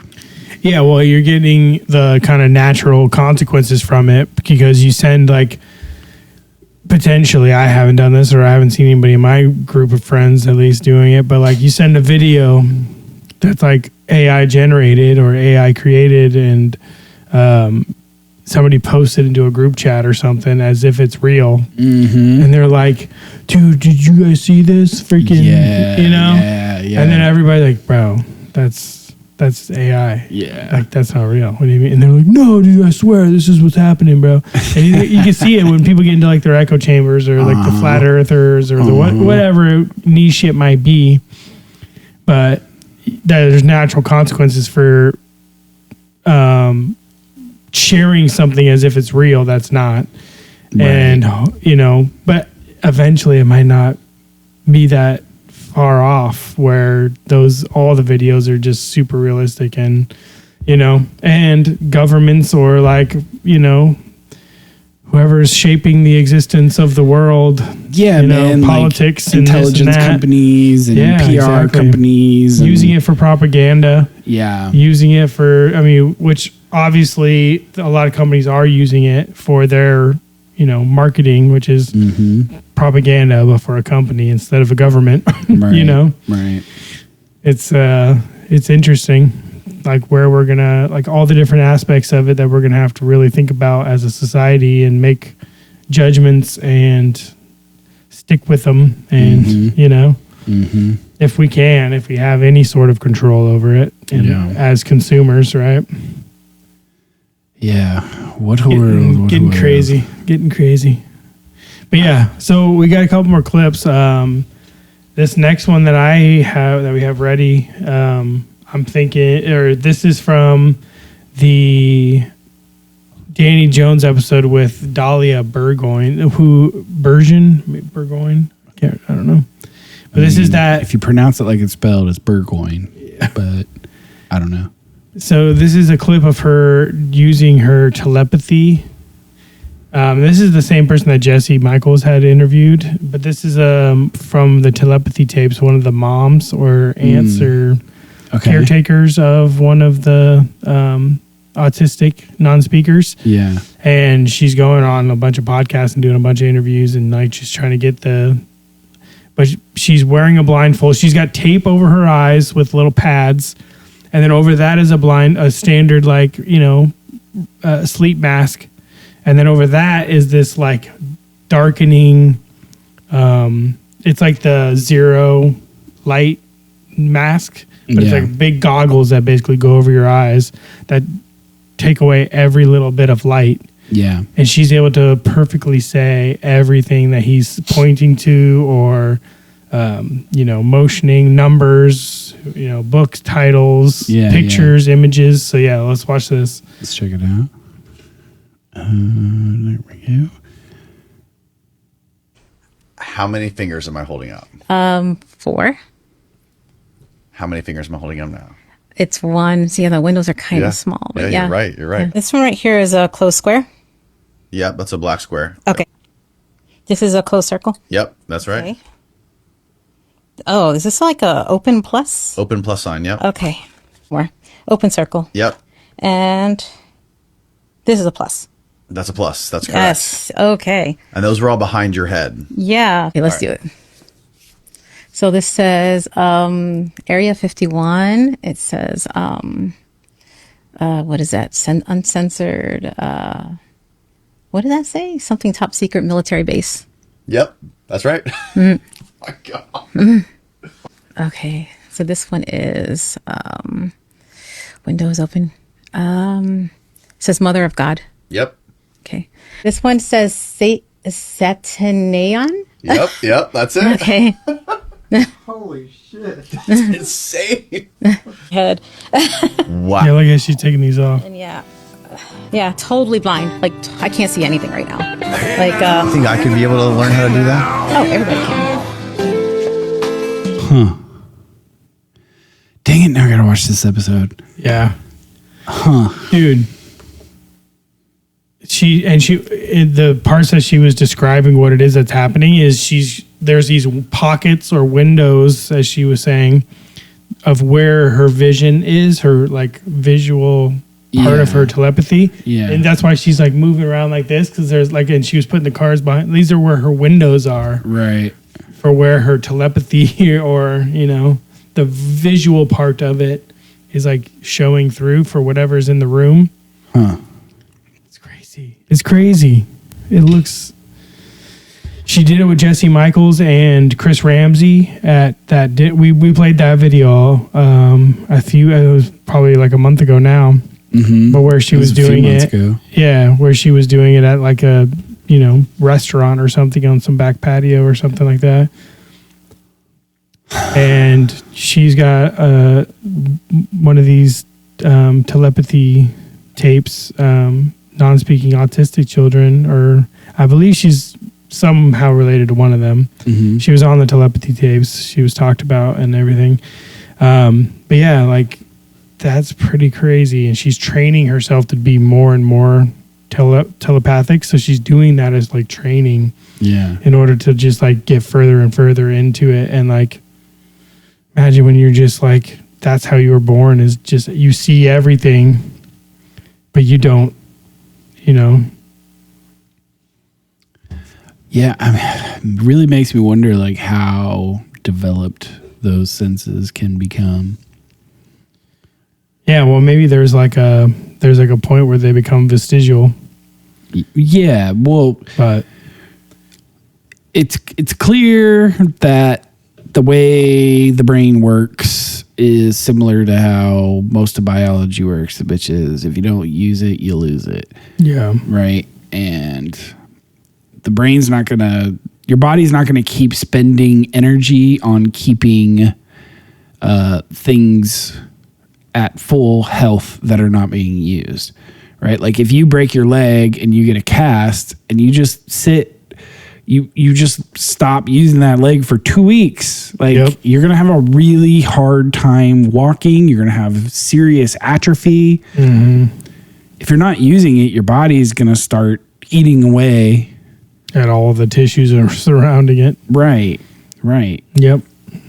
Yeah, well, you're getting the kind of natural consequences from it because you send, like, potentially, I haven't done this or I haven't seen anybody in my group of friends at least doing it, but like you send a video that's like AI generated or AI created and somebody posts it into a group chat or something as if it's real. Mm-hmm. And they're like, dude, did you guys see this? Freaking, you know? Yeah. And then everybody's like, bro, that's AI. Yeah. Like, that's not real. What do you mean? And they're like, no, dude, I swear this is what's happening, bro. And you can see it when people get into like their echo chambers or like the flat earthers or the whatever niche it might be. But there's natural consequences for sharing something as if it's real that's not. Right. And, you know, but eventually it might not be that far off where all the videos are just super realistic and, you know, and governments or like, you know, whoever's shaping the existence of the world. Yeah, you know, politics like and intelligence companies and PR companies. Using it for propaganda. Yeah. Using it for, I mean, which obviously a lot of companies are using it for their, you know, marketing, which is propaganda, but for a company instead of a government. Right, you know, right? It's interesting, like where we're gonna, like all the different aspects of it that we're gonna have to really think about as a society and make judgments and stick with them, and you know, if we have any sort of control over it, and as consumers, right? Yeah, what a world! Getting crazy. But yeah, so we got a couple more clips. This next one that we have ready, I'm thinking, or this is from the Danny Jones episode with Dahlia Burgoyne. Burgoyne? I don't know. But this is that. If you pronounce it like it's spelled, it's Burgoyne. Yeah. But I don't know. So this is a clip of her using her telepathy. This is the same person that Jesse Michels had interviewed, but this is from the telepathy tapes. One of the moms or aunts or caretakers of one of the autistic non-speakers. Yeah, and she's going on a bunch of podcasts and doing a bunch of interviews and like just trying to get but she's wearing a blindfold. She's got tape over her eyes with little pads. And then over that is a standard, like, you know, sleep mask. And then over that is this like darkening, it's like the zero light mask, but it's like big goggles that basically go over your eyes that take away every little bit of light. Yeah. And she's able to perfectly say everything that he's pointing to or, you know, motioning, numbers, you know, books, titles, pictures, images. So yeah, let's watch this. Let's check it out. There we go. How many fingers am I holding up? 4. How many fingers am I holding up now? It's 1. See, the windows are kind of small. But You're right. Yeah. This one right here is a closed square. Yep, that's a black square. Okay. This is a closed circle. Yep, that's right. Okay. Oh, is this like a open plus? Open plus sign, yep. Okay. More. Open circle. Yep. And this is a plus. That's a plus. That's correct. Yes. Okay. And those were all behind your head. Yeah. Okay, let's do it. So this says Area 51. It says, what is that? Uncensored. What did that say? Something top secret military base. Yep. That's right. Mm. Oh, my God. Okay. So this one is Windows open. It says Mother of God. Yep. Okay. This one says Sataneon. Yep. That's it. Okay. Holy shit. That's insane. Head. Wow. Yeah, look at she's taking these off. And yeah. Yeah, totally blind. Like, I can't see anything right now. Like, I think I could be able to learn how to do that. oh, everybody can. Huh. Dang it, now I gotta watch this episode. Yeah. Huh. Dude. The parts that she was describing what it is that's happening is there's these pockets or windows, as she was saying, of where her vision is, her like visual part of her telepathy. Yeah. And that's why she's like moving around like this, because there's like, and she was putting the cars behind. These are where her windows are. Right. For where her telepathy or, the visual part of it is like showing through for whatever's in the room. Huh. It's crazy. It looks. She did it with Jesse Michels and Chris Ramsey at that. We played that video. It was probably like a month ago now. Mm-hmm. But where she was doing it, ago. yeah, where she was doing it at like a restaurant or something on some back patio or something like that. And she's got one of these telepathy tapes. Non-speaking autistic children, or I believe she's somehow related to one of them. Mm-hmm. She was on the telepathy tapes. She was talked about and everything. But yeah, like that's pretty crazy. And she's training herself to be more and more telepathic. So she's doing that as like training, in order to just like get further and further into it. And like, imagine when you're just like, that's how you were born, is just you see everything, but you don't. Yeah, it really makes me wonder like how developed those senses can become. Yeah, well, maybe there's like a point where they become vestigial. Yeah, well, but it's clear that the way the brain works is similar to how most of biology works, which is if you don't use it, you lose it. Yeah. Right. And the brain's not going to, your body's not going to keep spending energy on keeping things at full health that are not being used. Right. Like if you break your leg and you get a cast and you just sit, you just stop using that leg for 2 weeks. Like you're going to have a really hard time walking. You're going to have serious atrophy. Mm-hmm. If you're not using it, your body is going to start eating away at all of the tissues that are surrounding it. Right. Right. Yep. Yeah.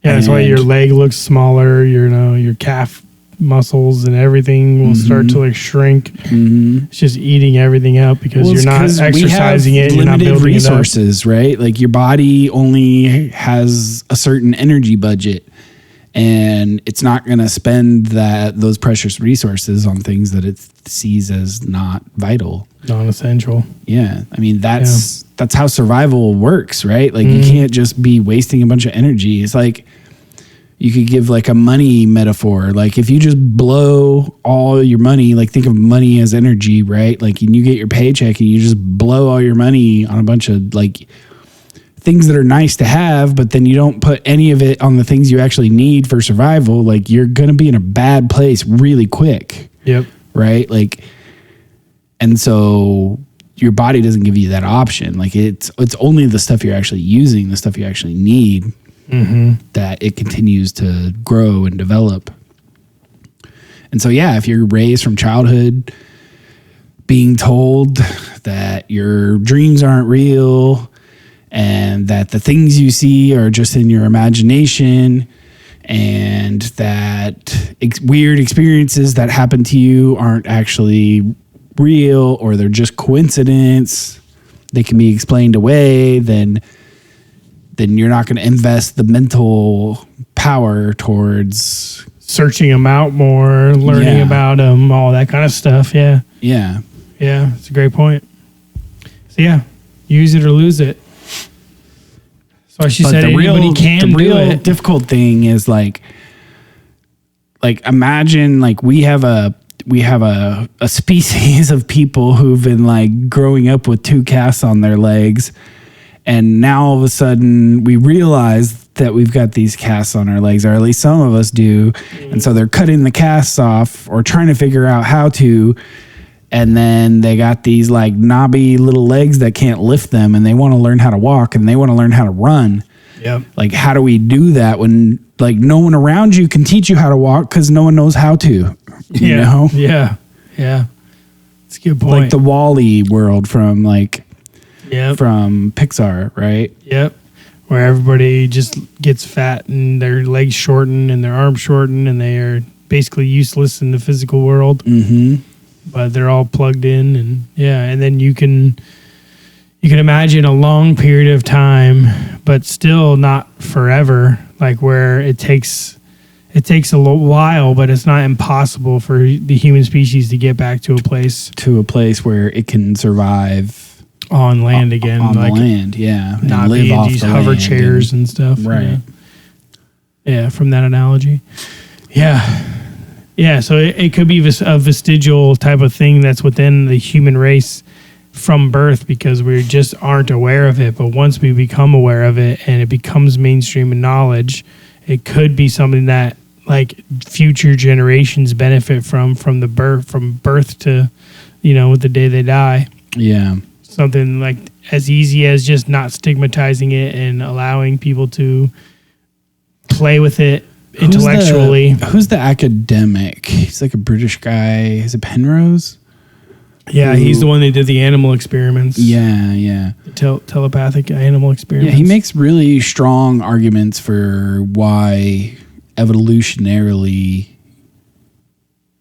That's why your leg looks smaller. Your calf muscles and everything will start to like shrink. Mm-hmm. It's just eating everything up because you're not exercising it. You're not building resources, right? Like your body only has a certain energy budget, and it's not going to spend those precious resources on things that it sees as not vital, non-essential. Yeah, I mean that's how survival works, right? Like you can't just be wasting a bunch of energy. It's like. You could give like a money metaphor. Like if you just blow all your money, like think of money as energy, right? Like and you get your paycheck and you just blow all your money on a bunch of like things that are nice to have, but then you don't put any of it on the things you actually need for survival. Like you're going to be in a bad place really quick. Yep. Right. Like, and so your body doesn't give you that option. Like it's only the stuff you're actually using, the stuff you actually need. Mm-hmm. That it continues to grow and develop. And so, yeah, if you're raised from childhood being told that your dreams aren't real and that the things you see are just in your imagination and that weird experiences that happen to you aren't actually real or they're just coincidence, they can be explained away, then you're not going to invest the mental power towards searching them out more, learning about them, all that kind of stuff. Yeah. Yeah. Yeah. It's a great point. So yeah, use it or lose it. So she said anybody can do it. The real difficult thing is like imagine like we have a species of people who've been like growing up with 2 casts on their legs. And now all of a sudden we realize that we've got these casts on our legs, or at least some of us do. And so they're cutting the casts off or trying to figure out how to. and then they got these like knobby little legs that can't lift them, and they want to learn how to walk, and they want to learn how to run. Yep. Like, how do we do that when like no one around you can teach you how to walk because no one knows how to? You know? Yeah. It's a good point. Like the Wall-E world from like Yep. from Pixar, right? Yep. Where everybody just gets fat and their legs shorten and their arms shorten and they are basically useless in the physical world. Mm-hmm. But they're all plugged in, and and then you can imagine a long period of time, but still not forever, like where it takes a little while, but it's not impossible for the human species to get back to a place where it can survive on land again, on like land, and not live be in off these the hover land chairs and stuff, right? Yeah, from that analogy, yeah. So it could be a vestigial type of thing that's within the human race from birth, because we just aren't aware of it. But once we become aware of it and it becomes mainstream in knowledge, it could be something that like future generations benefit from birth to, the day they die. Yeah. Something like as easy as just not stigmatizing it and allowing people to play with it intellectually. Who's the academic? He's like a British guy. Is it Penrose? Yeah, he's the one that did the animal experiments. Yeah. Telepathic animal experiments. Yeah, he makes really strong arguments for why evolutionarily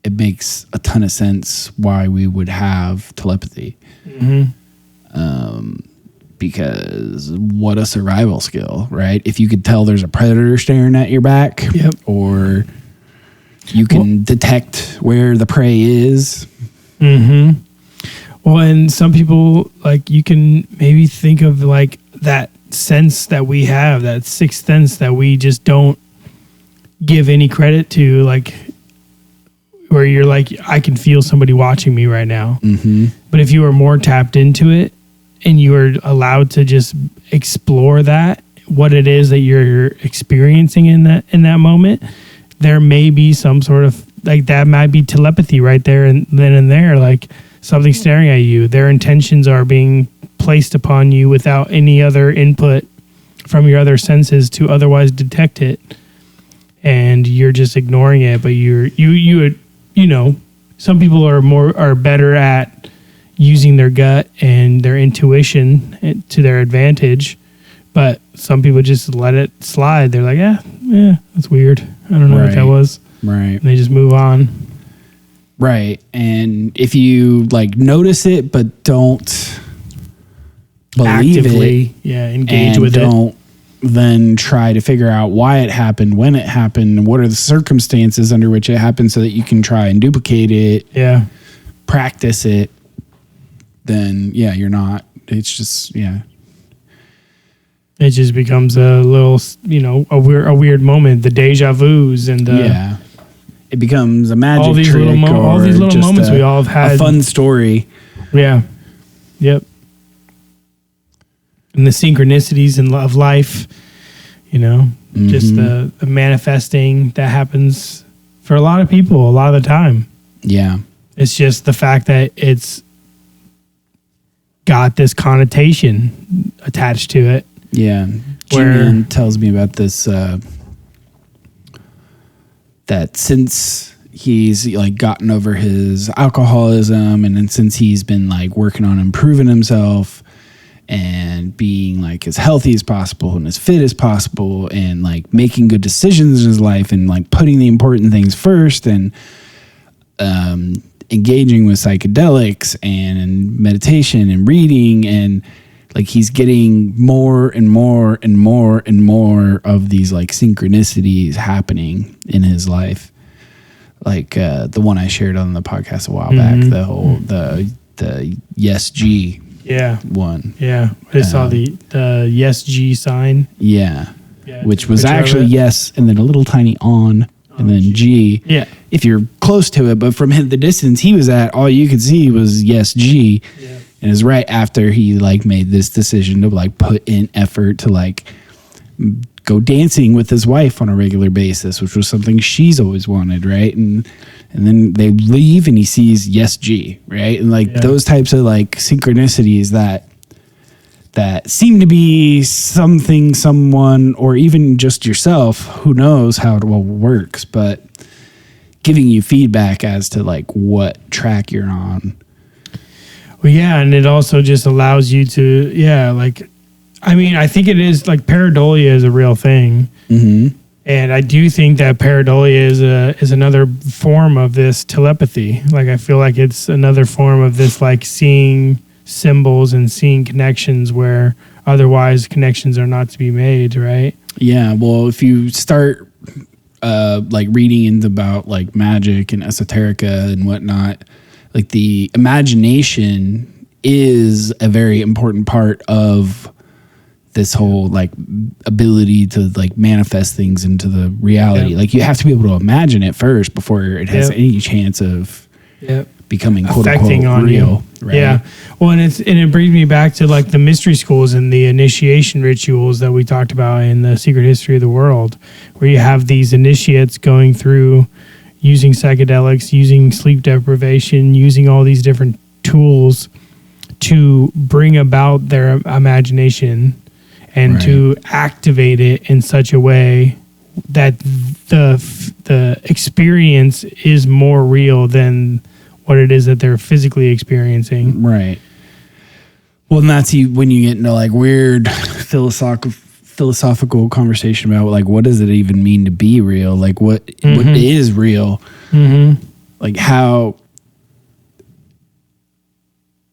it makes a ton of sense why we would have telepathy. Mm-hmm. Because what a survival skill, right? If you could tell there's a predator staring at your back, or you can detect where the prey is. Mm-hmm. Well, and some people, like, you can maybe think of like that sense that we have, that sixth sense that we just don't give any credit to, like where you're like, I can feel somebody watching me right now. Mm-hmm. But if you were more tapped into it and you were allowed to just explore that, what it is that you're experiencing in that moment, there may be some sort of like, that might be telepathy right there and then and there, like something staring at you. Their intentions are being placed upon you without any other input from your other senses to otherwise detect it, and you're just ignoring it. But you know, some people are better at using their gut and their intuition to their advantage, but some people just let it slide. They're like, yeah, that's weird. I don't know what that was. Right. And they just move on. Right. And if you like notice it but don't believe actively, it, engage with don't then try to figure out why it happened, when it happened, what are the circumstances under which it happened, so that you can try and duplicate it, practice it, then you're not. It's just it just becomes a little, a weird moment. The deja vu's and the it becomes a magic all these trick, all these little just moments we all have had. A fun story. Yeah. Yep. And the synchronicities of life, just the manifesting that happens for a lot of people a lot of the time. Yeah. It's just the fact that it's got this connotation attached to it. Yeah. Jimmy tells me about this, that since he's like gotten over his alcoholism, and then since he's been like working on improving himself and being like as healthy as possible and as fit as possible and like making good decisions in his life and like putting the important things first and engaging with psychedelics and meditation and reading, and like he's getting more and more and more and more of these like synchronicities happening in his life. Like the one I shared on the podcast a while back, the Yes G one. Yeah. I saw the Yes G sign. Yeah. Which was actually yes and then a little tiny on and then G. Yeah. If you're close to it, but from the distance he was at, all you could see was Yes G. Yeah. And it's right after he like made this decision to like put in effort to like go dancing with his wife on a regular basis, which was something she's always wanted, right? And then they leave and he sees yes G, right? And like those types of like synchronicities that seem to be something, someone, or even just yourself, who knows how it all works, but giving you feedback as to like what track you're on. Well, yeah, and it also just allows you to, like, I mean, I think it is like pareidolia is a real thing. Mm-hmm. And I do think that pareidolia is another form of this telepathy. Like, I feel like it's another form of this, like, seeing symbols and seeing connections where otherwise connections are not to be made, right? Yeah, well, if you start like reading into about like magic and esoterica and whatnot, like the imagination is a very important part of this whole like ability to like manifest things into the reality. Yep. Like you have to be able to imagine it first before it has any chance of becoming quote affecting unquote on real. you. Right? Yeah. Well, and it brings me back to like the mystery schools and the initiation rituals that we talked about in the Secret History of the World, where you have these initiates going through using psychedelics, using sleep deprivation, using all these different tools to bring about their imagination and to activate it in such a way that the experience is more real than what it is that they're physically experiencing. Right. Well, and that's when you get into like weird philosophical conversation about like what does it even mean to be real? Like what is real? Mm-hmm. Like how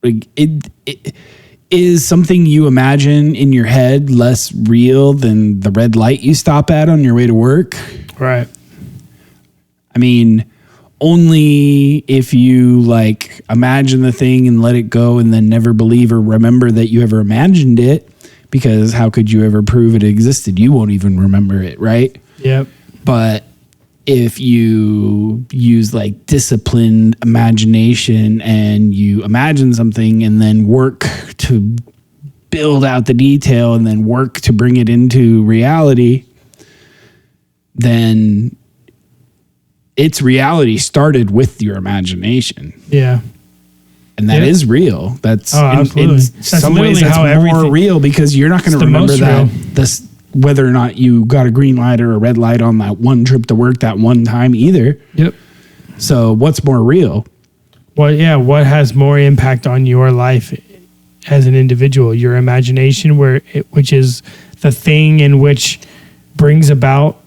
like it is something you imagine in your head less real than the red light you stop at on your way to work? Right. I mean, only if you like imagine the thing and let it go and then never believe or remember that you ever imagined it, because how could you ever prove it existed? You won't even remember it, right? Yep. But if you use like disciplined imagination and you imagine something and then work to build out the detail and then work to bring it into reality, then its reality started with your imagination. Yeah. And that is real. That's absolutely. In some ways that's more real because you're not going to remember that whether or not you got a green light or a red light on that one trip to work that one time either. Yep. So what's more real? Well, yeah, what has more impact on your life as an individual? Your imagination, which is the thing in which brings about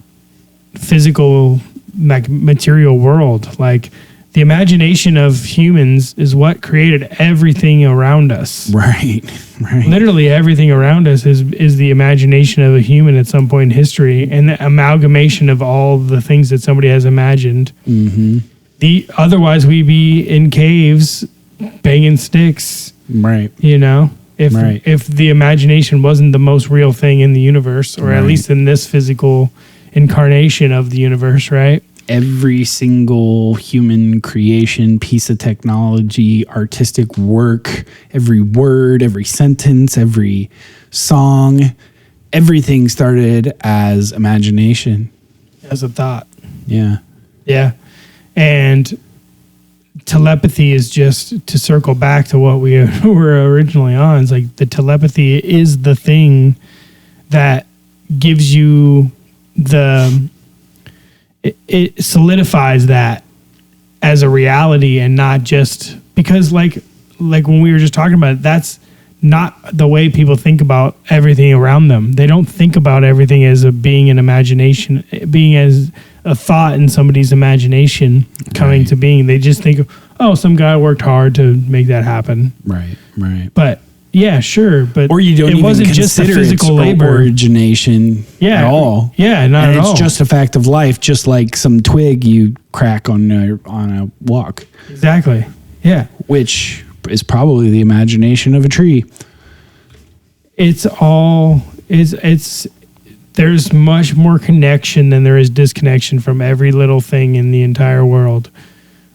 physical material world. Like the imagination of humans is what created everything around us. Right. Literally everything around us is the imagination of a human at some point in history, and the amalgamation of all the things that somebody has imagined. Mm-hmm. Otherwise we'd be in caves banging sticks. Right. You know, if the imagination wasn't the most real thing in the universe, or at least in this physical incarnation of the universe, right? Every single human creation, piece of technology, artistic work, every word, every sentence, every song, everything started as imagination. As a thought. Yeah. Yeah. And telepathy is just to circle back to what we were originally on. It's like the telepathy is the thing that gives you it solidifies that as a reality, and not just because like when we were just talking about it, that's not the way people think about everything around them. They don't think about everything as being an imagination, being as a thought in somebody's imagination coming to being. They just think, oh, some guy worked hard to make that happen. Right. But yeah, sure, but or you don't it even wasn't just the physical labor origination at all. Yeah, not and at all. It's just a fact of life, just like some twig you crack on a walk. Exactly. Yeah, which is probably the imagination of a tree. It's there's much more connection than there is disconnection from every little thing in the entire world.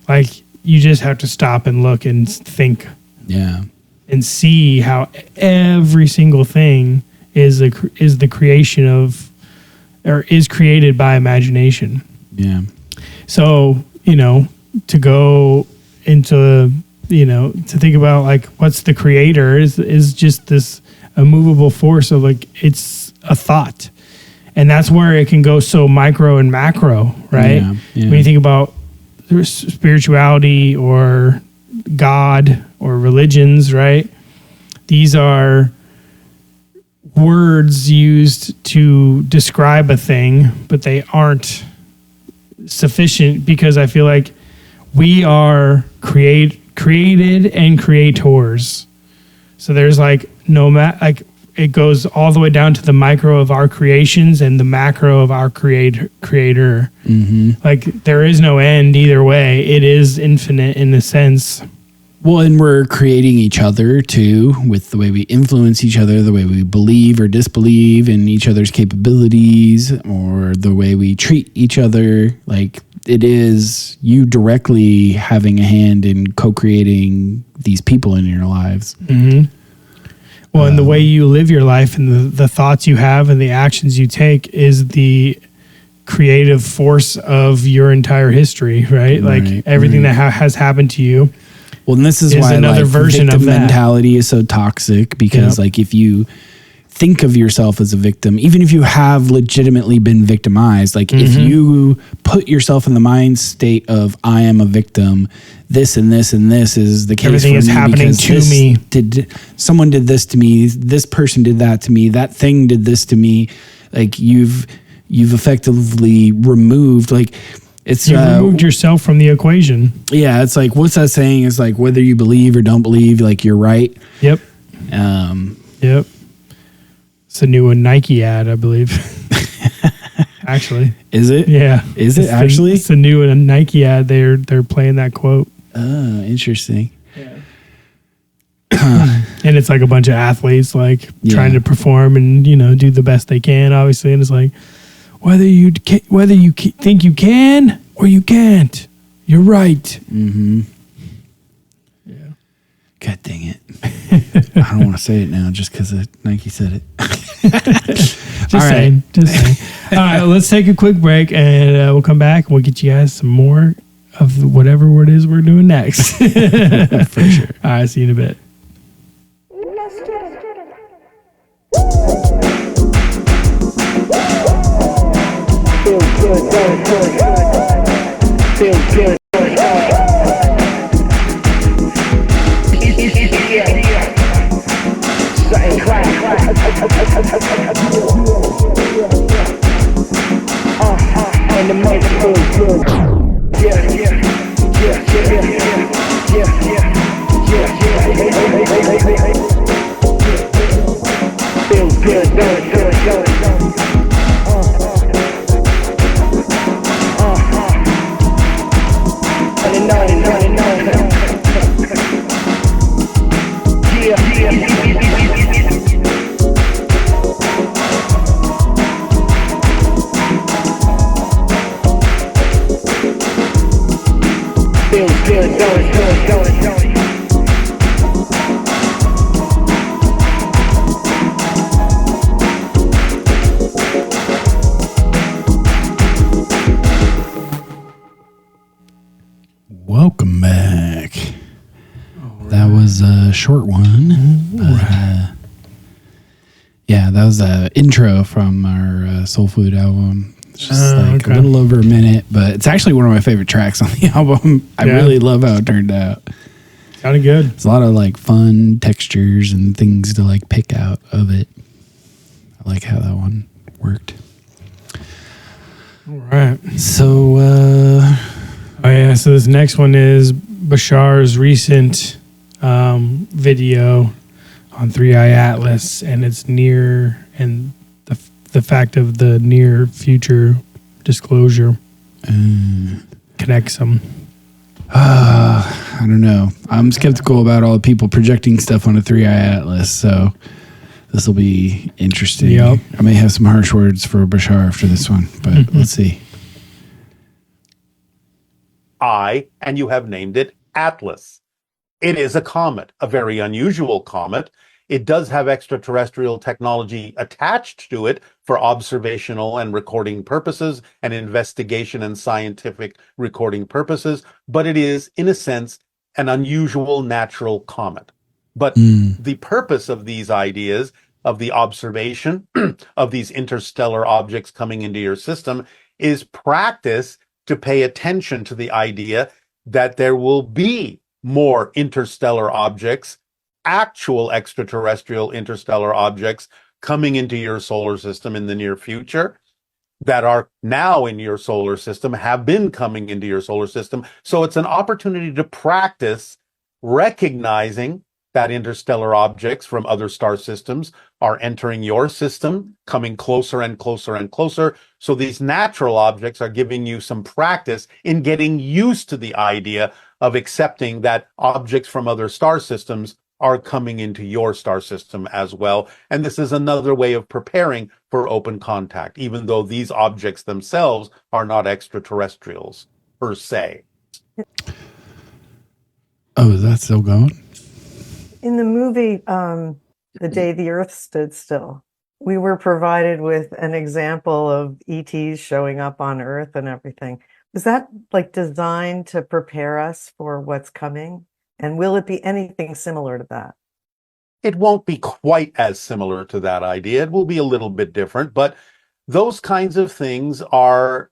Like you just have to stop and look and think. Yeah. And see how every single thing is the creation of or is created by imagination. Yeah. So, to go into, to think about like what's the creator is just this immovable force of like, it's a thought. And that's where it can go so micro and macro, right? Yeah. When you think about spirituality or God or religions, right? These are words used to describe a thing, but they aren't sufficient because I feel like we are created and creators. So there's like it goes all the way down to the micro of our creations and the macro of our creator. Mm-hmm. Like there is no end either way. It is infinite in a sense. Well, and we're creating each other too with the way we influence each other, the way we believe or disbelieve in each other's capabilities, or the way we treat each other. Like it is you directly having a hand in co-creating these people in your lives. Mm-hmm. Well, and the way you live your life and the thoughts you have and the actions you take is the creative force of your entire history, right? Like everything that has happened to you. Well, and this is why another version victim of that mentality is so toxic because like if you think of yourself as a victim, even if you have legitimately been victimized, like if you put yourself in the mind state of I am a victim, this and this and this is the case. Everything for is me happening to me. Someone did this to me. This person did that to me. That thing did this to me. Like you've effectively removed like. You removed yourself from the equation. Yeah, it's like what's that saying? It's like whether you believe or don't believe, like you're right. Yep. Yep. It's a new Nike ad, I believe. Actually, is it? Yeah, is it actually? It's a new Nike ad. They're playing that quote. Oh, interesting. Yeah. And it's like a bunch of athletes like trying to perform and do the best they can, obviously. And it's like. Whether you think you can or you can't, you're right. Mm-hmm. Yeah. God dang it! I don't want to say it now just because Nike said it. Just saying. All right, let's take a quick break and we'll come back and we'll get you guys some more of whatever it is we're doing next. For sure. All right, see you in a bit. Feel good, feel good. Something clap. And the mic feels good. Yeah. Feels good, Welcome back. That was a short one. But, yeah, that was the intro from our Soul Food album. It's just a little over a minute, but it's actually one of my favorite tracks on the album. I really love how it turned out. Sounded good. It's a lot of like fun textures and things to like pick out of it. I like how that one worked. All right. So, so this next one is Bashar's recent video on 3i Atlas, and it's near, and the fact of the near future disclosure connects them. I don't know. I'm skeptical about all the people projecting stuff on a 3i Atlas, so this will be interesting. Yep. I may have some harsh words for Bashar after this one, but let's see. And you have named it Atlas. It is a comet, a very unusual comet. It does have extraterrestrial technology attached to it for observational and recording purposes and investigation and scientific recording purposes, but it is, in a sense, an unusual natural comet. But the purpose of these ideas, of the observation of these interstellar objects coming into your system, is practice to pay attention to the idea that there will be more interstellar objects, actual extraterrestrial interstellar objects coming into your solar system in the near future, that are now in your solar system, have been coming into your solar system. So it's an opportunity to practice recognizing that interstellar objects from other star systems are entering your system, coming closer and closer and closer. So these natural objects are giving you some practice in getting used to the idea of accepting that objects from other star systems are coming into your star system as well. And this is another way of preparing for open contact, even though these objects themselves are not extraterrestrials per se. Oh, is that still going? In the movie, The Day the Earth Stood Still, we were provided with an example of ETs showing up on Earth and everything. Was that like designed to prepare us for what's coming? And will it be anything similar to that? It won't be quite as similar to that idea. It will be a little bit different, but those kinds of things are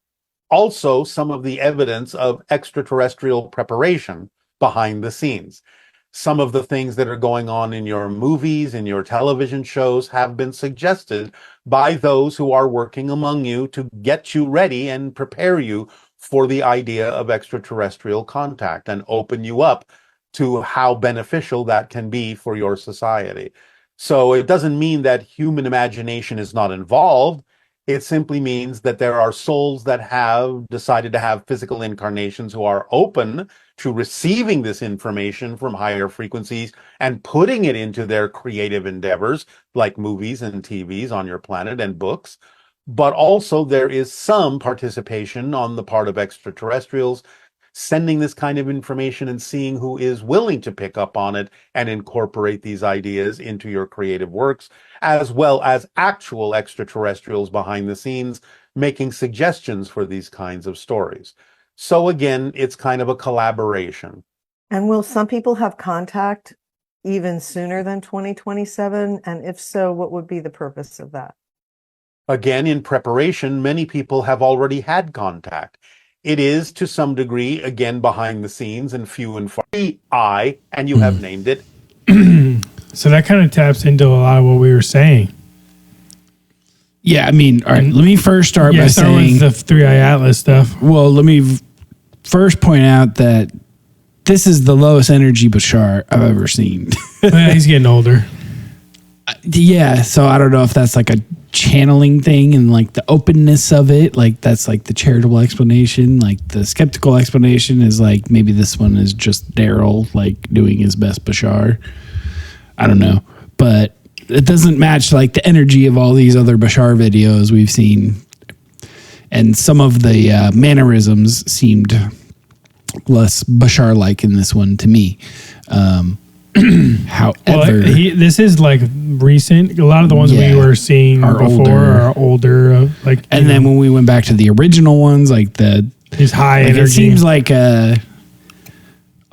also some of the evidence of extraterrestrial preparation behind the scenes. Some of the things that are going on in your movies, in your television shows, have been suggested by those who are working among you to get you ready and prepare you for the idea of extraterrestrial contact and open you up to how beneficial that can be for your society. So it doesn't mean that human imagination is not involved. It simply means that there are souls that have decided to have physical incarnations who are open to receiving this information from higher frequencies and putting it into their creative endeavors, like movies and TVs on your planet and books. But also there is some participation on the part of extraterrestrials sending this kind of information and seeing who is willing to pick up on it and incorporate these ideas into your creative works, as well as actual extraterrestrials behind the scenes making suggestions for these kinds of stories. So again, it's kind of a collaboration. And will some people have contact even sooner than 2027? And if so, what would be the purpose of that? Again, in preparation, many people have already had contact. It is, to some degree, again, behind the scenes and few and far. And you have named it. So that kind of taps into a lot of what we were saying. Yeah, I mean, all right, let me first start by saying the 3i Atlas stuff. Well, let me first point out that this is the lowest energy Bashar I've ever seen. Yeah, he's getting older. Yeah, so I don't know if that's like a channeling thing and like the openness of it, like that's like the charitable explanation. Like the skeptical explanation is like maybe this one is just Daryl like doing his best Bashar. I don't know, but it doesn't match like the energy of all these other Bashar videos we've seen, and some of the mannerisms seemed less Bashar-like in this one to me. However, this is like recent. A lot of the ones we were seeing before are older. And then when we went back to the original ones, like his high energy, it seems like a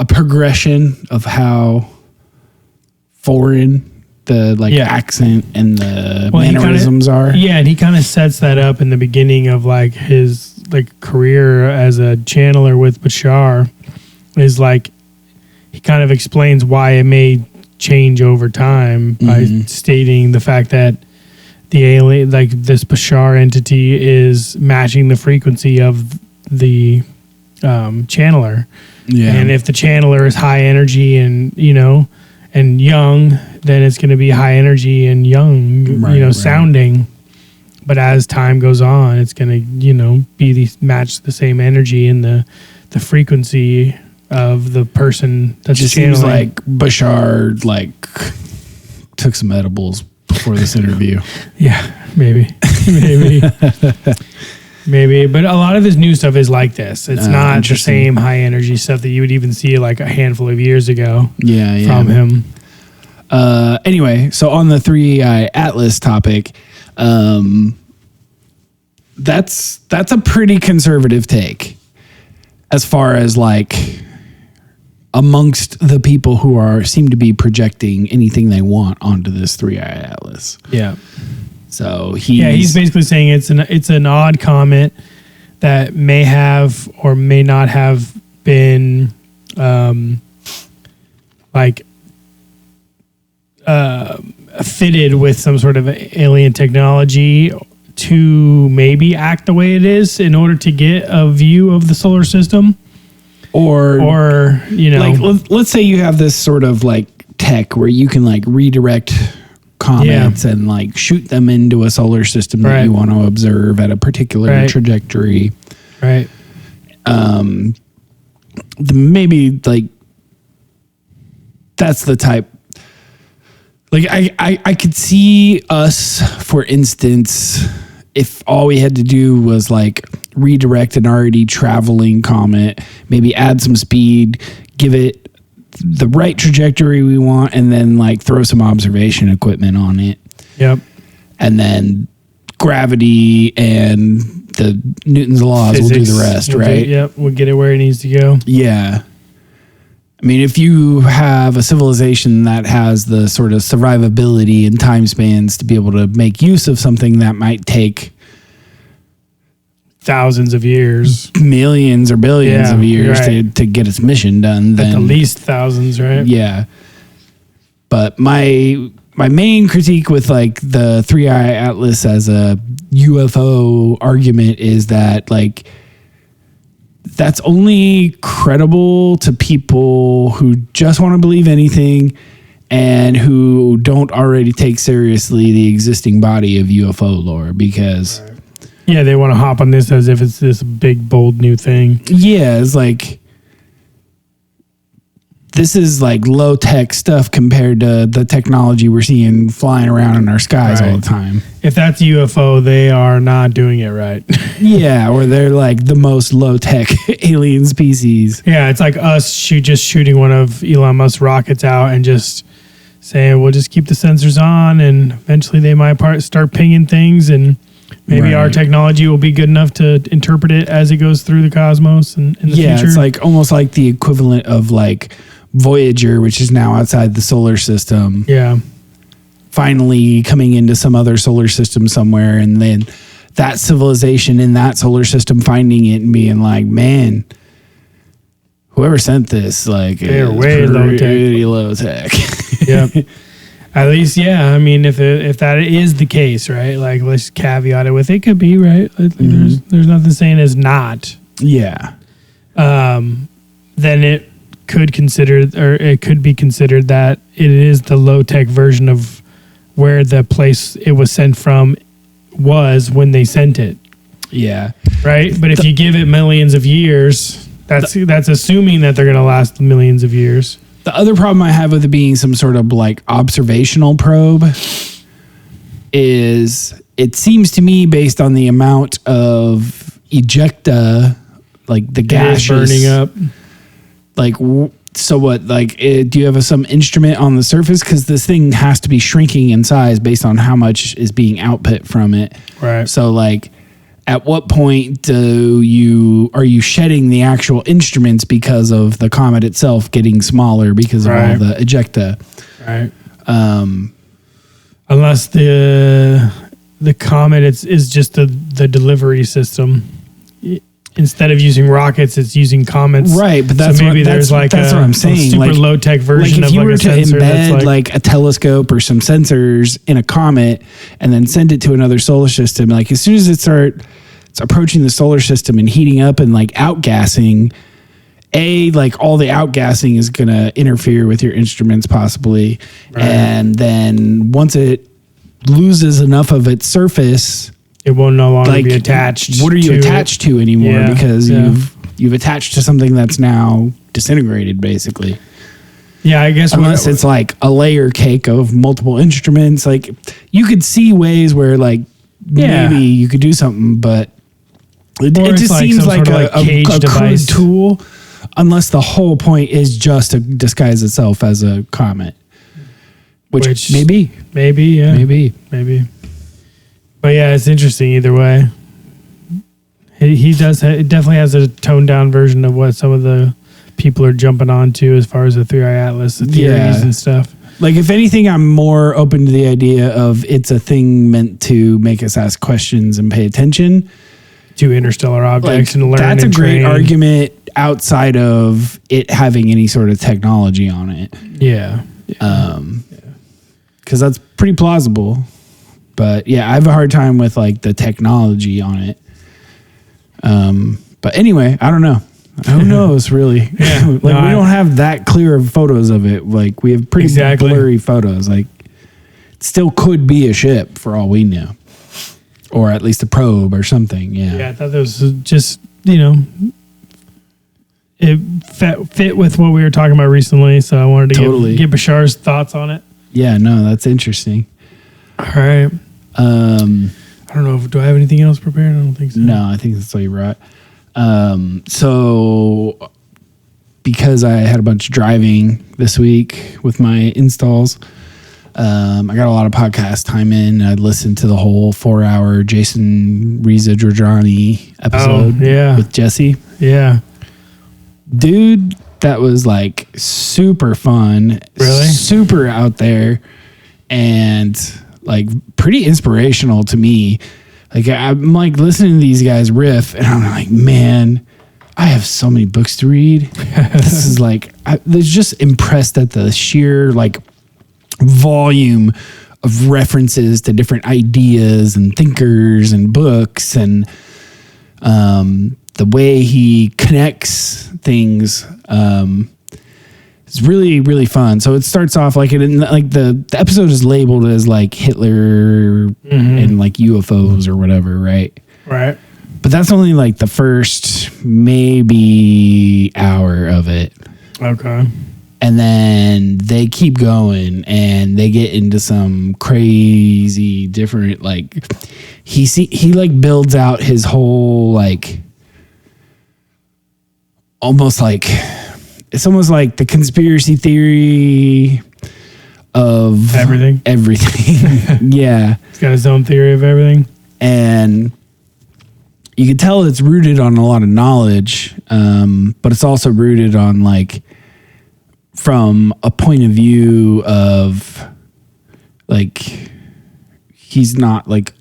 progression of how foreign the accent and the mannerisms are. Yeah, and he kind of sets that up in the beginning of like his career as a channeler with Bashar. Is like he kind of explains why it may change over time by stating the fact that the alien, like this Bashar entity, is matching the frequency of the channeler. Yeah. And if the channeler is high energy and and young, then it's going to be high energy and young, sounding. But as time goes on, it's going to match the same energy and the frequency of the person that's just channeling. Seems like Bashar took some edibles before this interview. Yeah, maybe. Maybe, but a lot of his new stuff is like this. It's not the same high energy stuff that you would even see like a handful of years ago. Yeah. From him. Anyway, so on the 3i Atlas topic, that's a pretty conservative take as far as like amongst the people who seem to be projecting anything they want onto this 3i Atlas. Yeah. So he's basically saying it's an odd comet that may have or may not have been fitted with some sort of alien technology to maybe act the way it is in order to get a view of the solar system. Or you know, like let's say you have this sort of like tech where you can like redirect comets and like shoot them into a solar system that you want to observe at a particular trajectory. Right. Maybe like that's the type. Like I could see us, for instance, if all we had to do was like redirect an already traveling comet, maybe add some speed, give it the right trajectory we want, and then like throw some observation equipment on it. Yep. And then gravity and the Newton's laws will do the rest, right? Yep. We'll get it where it needs to go. Yeah. I mean, if you have a civilization that has the sort of survivability and time spans to be able to make use of something that might take thousands of years, millions or billions of years to get its mission done, then at the least thousands, right? Yeah. But my main critique with like the 3i Atlas as a UFO argument is that like that's only credible to people who just want to believe anything and who don't already take seriously the existing body of UFO lore, because yeah, they want to hop on this as if it's this big, bold new thing. Yeah, it's like this is like low tech stuff compared to the technology we're seeing flying around in our skies all the time. If that's UFO, they are not doing it right. Yeah, or they're like the most low tech alien species. Yeah, it's like us just shooting one of Elon Musk's rockets out and just saying we'll just keep the sensors on, and eventually they might start pinging things, and maybe our technology will be good enough to interpret it as it goes through the cosmos and in the future. Yeah, it's like almost like the equivalent of like Voyager, which is now outside the solar system. Yeah. Finally coming into some other solar system somewhere, and then that civilization in that solar system finding it and being like, man, whoever sent this, like, they're way low tech. Yep. At least, yeah. I mean, if that is the case, right? Like, let's caveat it with it could be, right? Like, there's nothing saying it's not. Yeah. Then it could be considered that it is the low tech version of where the place it was sent from was when they sent it. Yeah. Right? But if you give it millions of years, that's assuming that they're going to last millions of years. The other problem I have with it being some sort of like observational probe is it seems to me, based on the amount of ejecta, like the gas burning up. Like, so what? Like, do you have some instrument on the surface? Because this thing has to be shrinking in size based on how much is being output from it. Right. So, like, at what point are you shedding the actual instruments because of the comet itself getting smaller because of all the ejecta? Right. Unless the comet is just the delivery system. Instead of using rockets, it's using comets. Right, but that's so maybe what, there's that's what I'm saying. Super like, low tech version like of if you like were a to sensor embed like a telescope or some sensors in a comet and then send it to another solar system, like as soon as it's approaching the solar system and heating up and like outgassing, like all the outgassing is going to interfere with your instruments possibly, and then once it loses enough of its surface, it will no longer be attached. What are you attached to anymore? Yeah, because you've attached to something that's now disintegrated, basically. Yeah, I guess unless it's like a layer cake of multiple instruments, like you could see ways where like maybe you could do something, but it just like seems like a crude tool. Unless the whole point is just to disguise itself as a comet. Which maybe. Yeah. Maybe. But yeah, it's interesting either way. He does. It definitely has a toned down version of what some of the people are jumping onto as far as the 3-Eye Atlas, the theories and stuff. Like, if anything, I'm more open to the idea of it's a thing meant to make us ask questions and pay attention to interstellar objects and learn. That's a great train. argument outside of it having any sort of technology on it. Yeah. Because that's pretty plausible. But yeah, I have a hard time with like the technology on it. But anyway, I don't know. Who knows, really? Yeah. We don't have that clear of photos of it. Like, we have pretty blurry photos. Like, it still could be a ship for all we know. Or at least a probe or something. Yeah. Yeah, I thought that was just, it fit with what we were talking about recently. So I wanted to get Bashar's thoughts on it. Yeah, no, that's interesting. All right. I don't know. Do I have anything else prepared? I don't think so. No, I think that's all you brought. So because I had a bunch of driving this week with my installs, I got a lot of podcast time in. I listened to the whole 4-hour Jason Reza Jorjani episode with Jesse. Yeah. Dude, that was like super fun. Really? Super out there and like pretty inspirational to me. Like, I'm like listening to these guys riff and I'm like, man, I have so many books to read. This is like, I was just impressed at the sheer like volume of references to different ideas and thinkers and books, and the way he connects things. It's really, really fun. So it starts off like the episode is labeled as like Hitler and like UFOs or whatever, right? Right. But that's only like the first maybe hour of it. Okay. And then they keep going and they get into some crazy different, like he like builds out his whole like almost like, it's almost like the conspiracy theory of everything. Yeah. He's got his own theory of everything. And you can tell it's rooted on a lot of knowledge, but it's also rooted on like from a point of view of like, he's not like,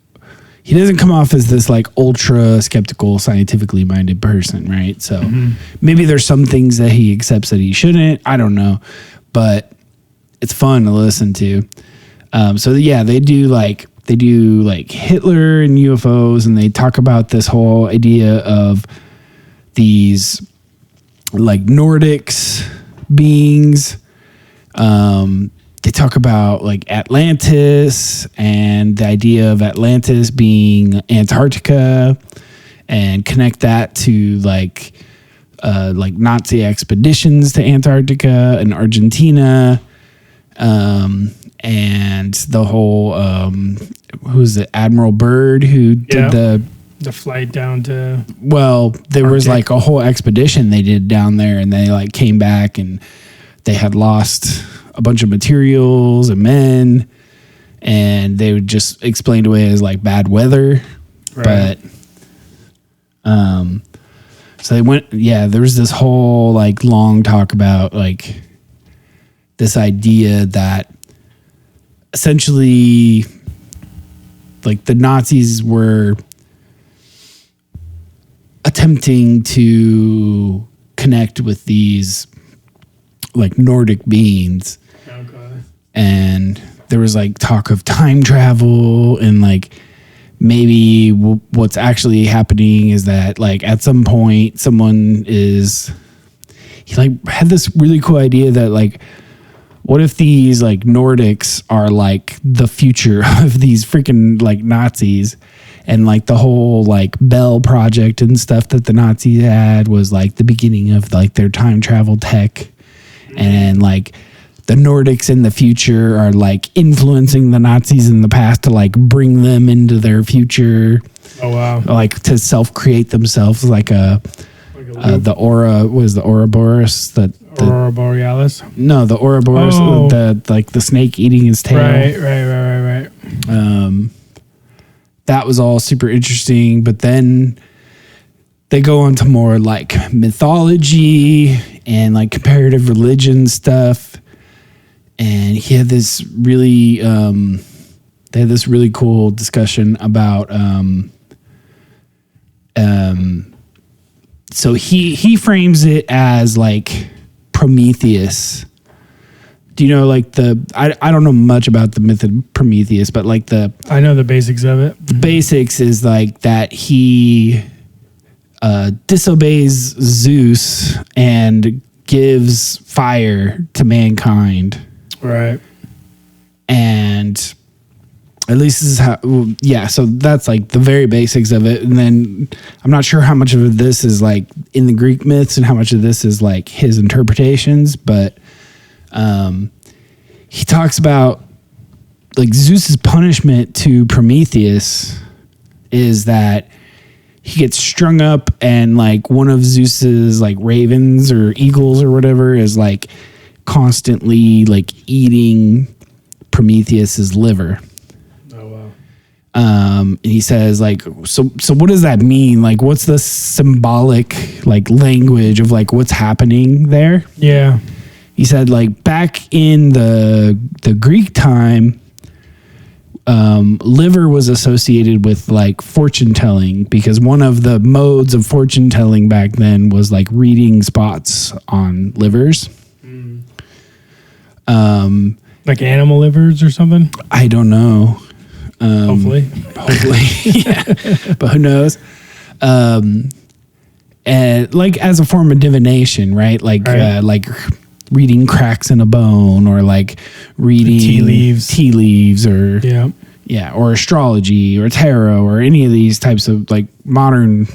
he doesn't come off as this like ultra skeptical, scientifically minded person, right? So maybe there's some things that he accepts that he shouldn't. I don't know, but it's fun to listen to. So yeah, they do like Hitler and UFOs, and they talk about this whole idea of these like Nordics beings. They talk about like Atlantis and the idea of Atlantis being Antarctica, and connect that to like Nazi expeditions to Antarctica and Argentina. And the whole, who's the Admiral Byrd who did the flight down to, well, there was like a whole expedition they did down there, and they like came back and they had lost a bunch of materials and men, and they would just explained away as like bad weather. Right. But so they went, there was this whole like long talk about like this idea that essentially like the Nazis were attempting to connect with these like Nordic beings. Okay. And there was like talk of time travel, and like maybe what's actually happening is that like at some point he like had this really cool idea that like, what if these like Nordics are like the future of these freaking like Nazis, and like the whole like Bell project and stuff that the Nazis had was like the beginning of like their time travel tech. And like the Nordics in the future are like influencing the Nazis in the past to like bring them into their future. Oh wow! Like to self-create themselves, like the Aura was the Ouroboros that Aurora Borealis. No, the Ouroboros, the snake eating his tail. Right. That was all super interesting, but then they go into more like mythology and like comparative religion stuff. And he had this really, they had this really cool discussion about, so he frames it as like Prometheus. Do you know like I don't know much about the myth of Prometheus, but like I know the basics of it. The basics is like that he disobeys Zeus and gives fire to mankind. Right. And at least this is how, so that's like the very basics of it. And then I'm not sure how much of this is like in the Greek myths and how much of this is like his interpretations, but he talks about like Zeus's punishment to Prometheus is that he gets strung up and like one of Zeus's like ravens or eagles or whatever is like constantly like eating Prometheus's liver. Oh wow. And he says like, so what does that mean? Like, what's the symbolic like language of like what's happening there? Yeah. He said like back in the Greek time, liver was associated with like fortune telling because one of the modes of fortune telling back then was like reading spots on livers. Like animal livers or something? I don't know. Hopefully, yeah. But who knows? And like as a form of divination, right? Like like reading cracks in a bone or like reading tea leaves or or astrology or tarot or any of these types of like modern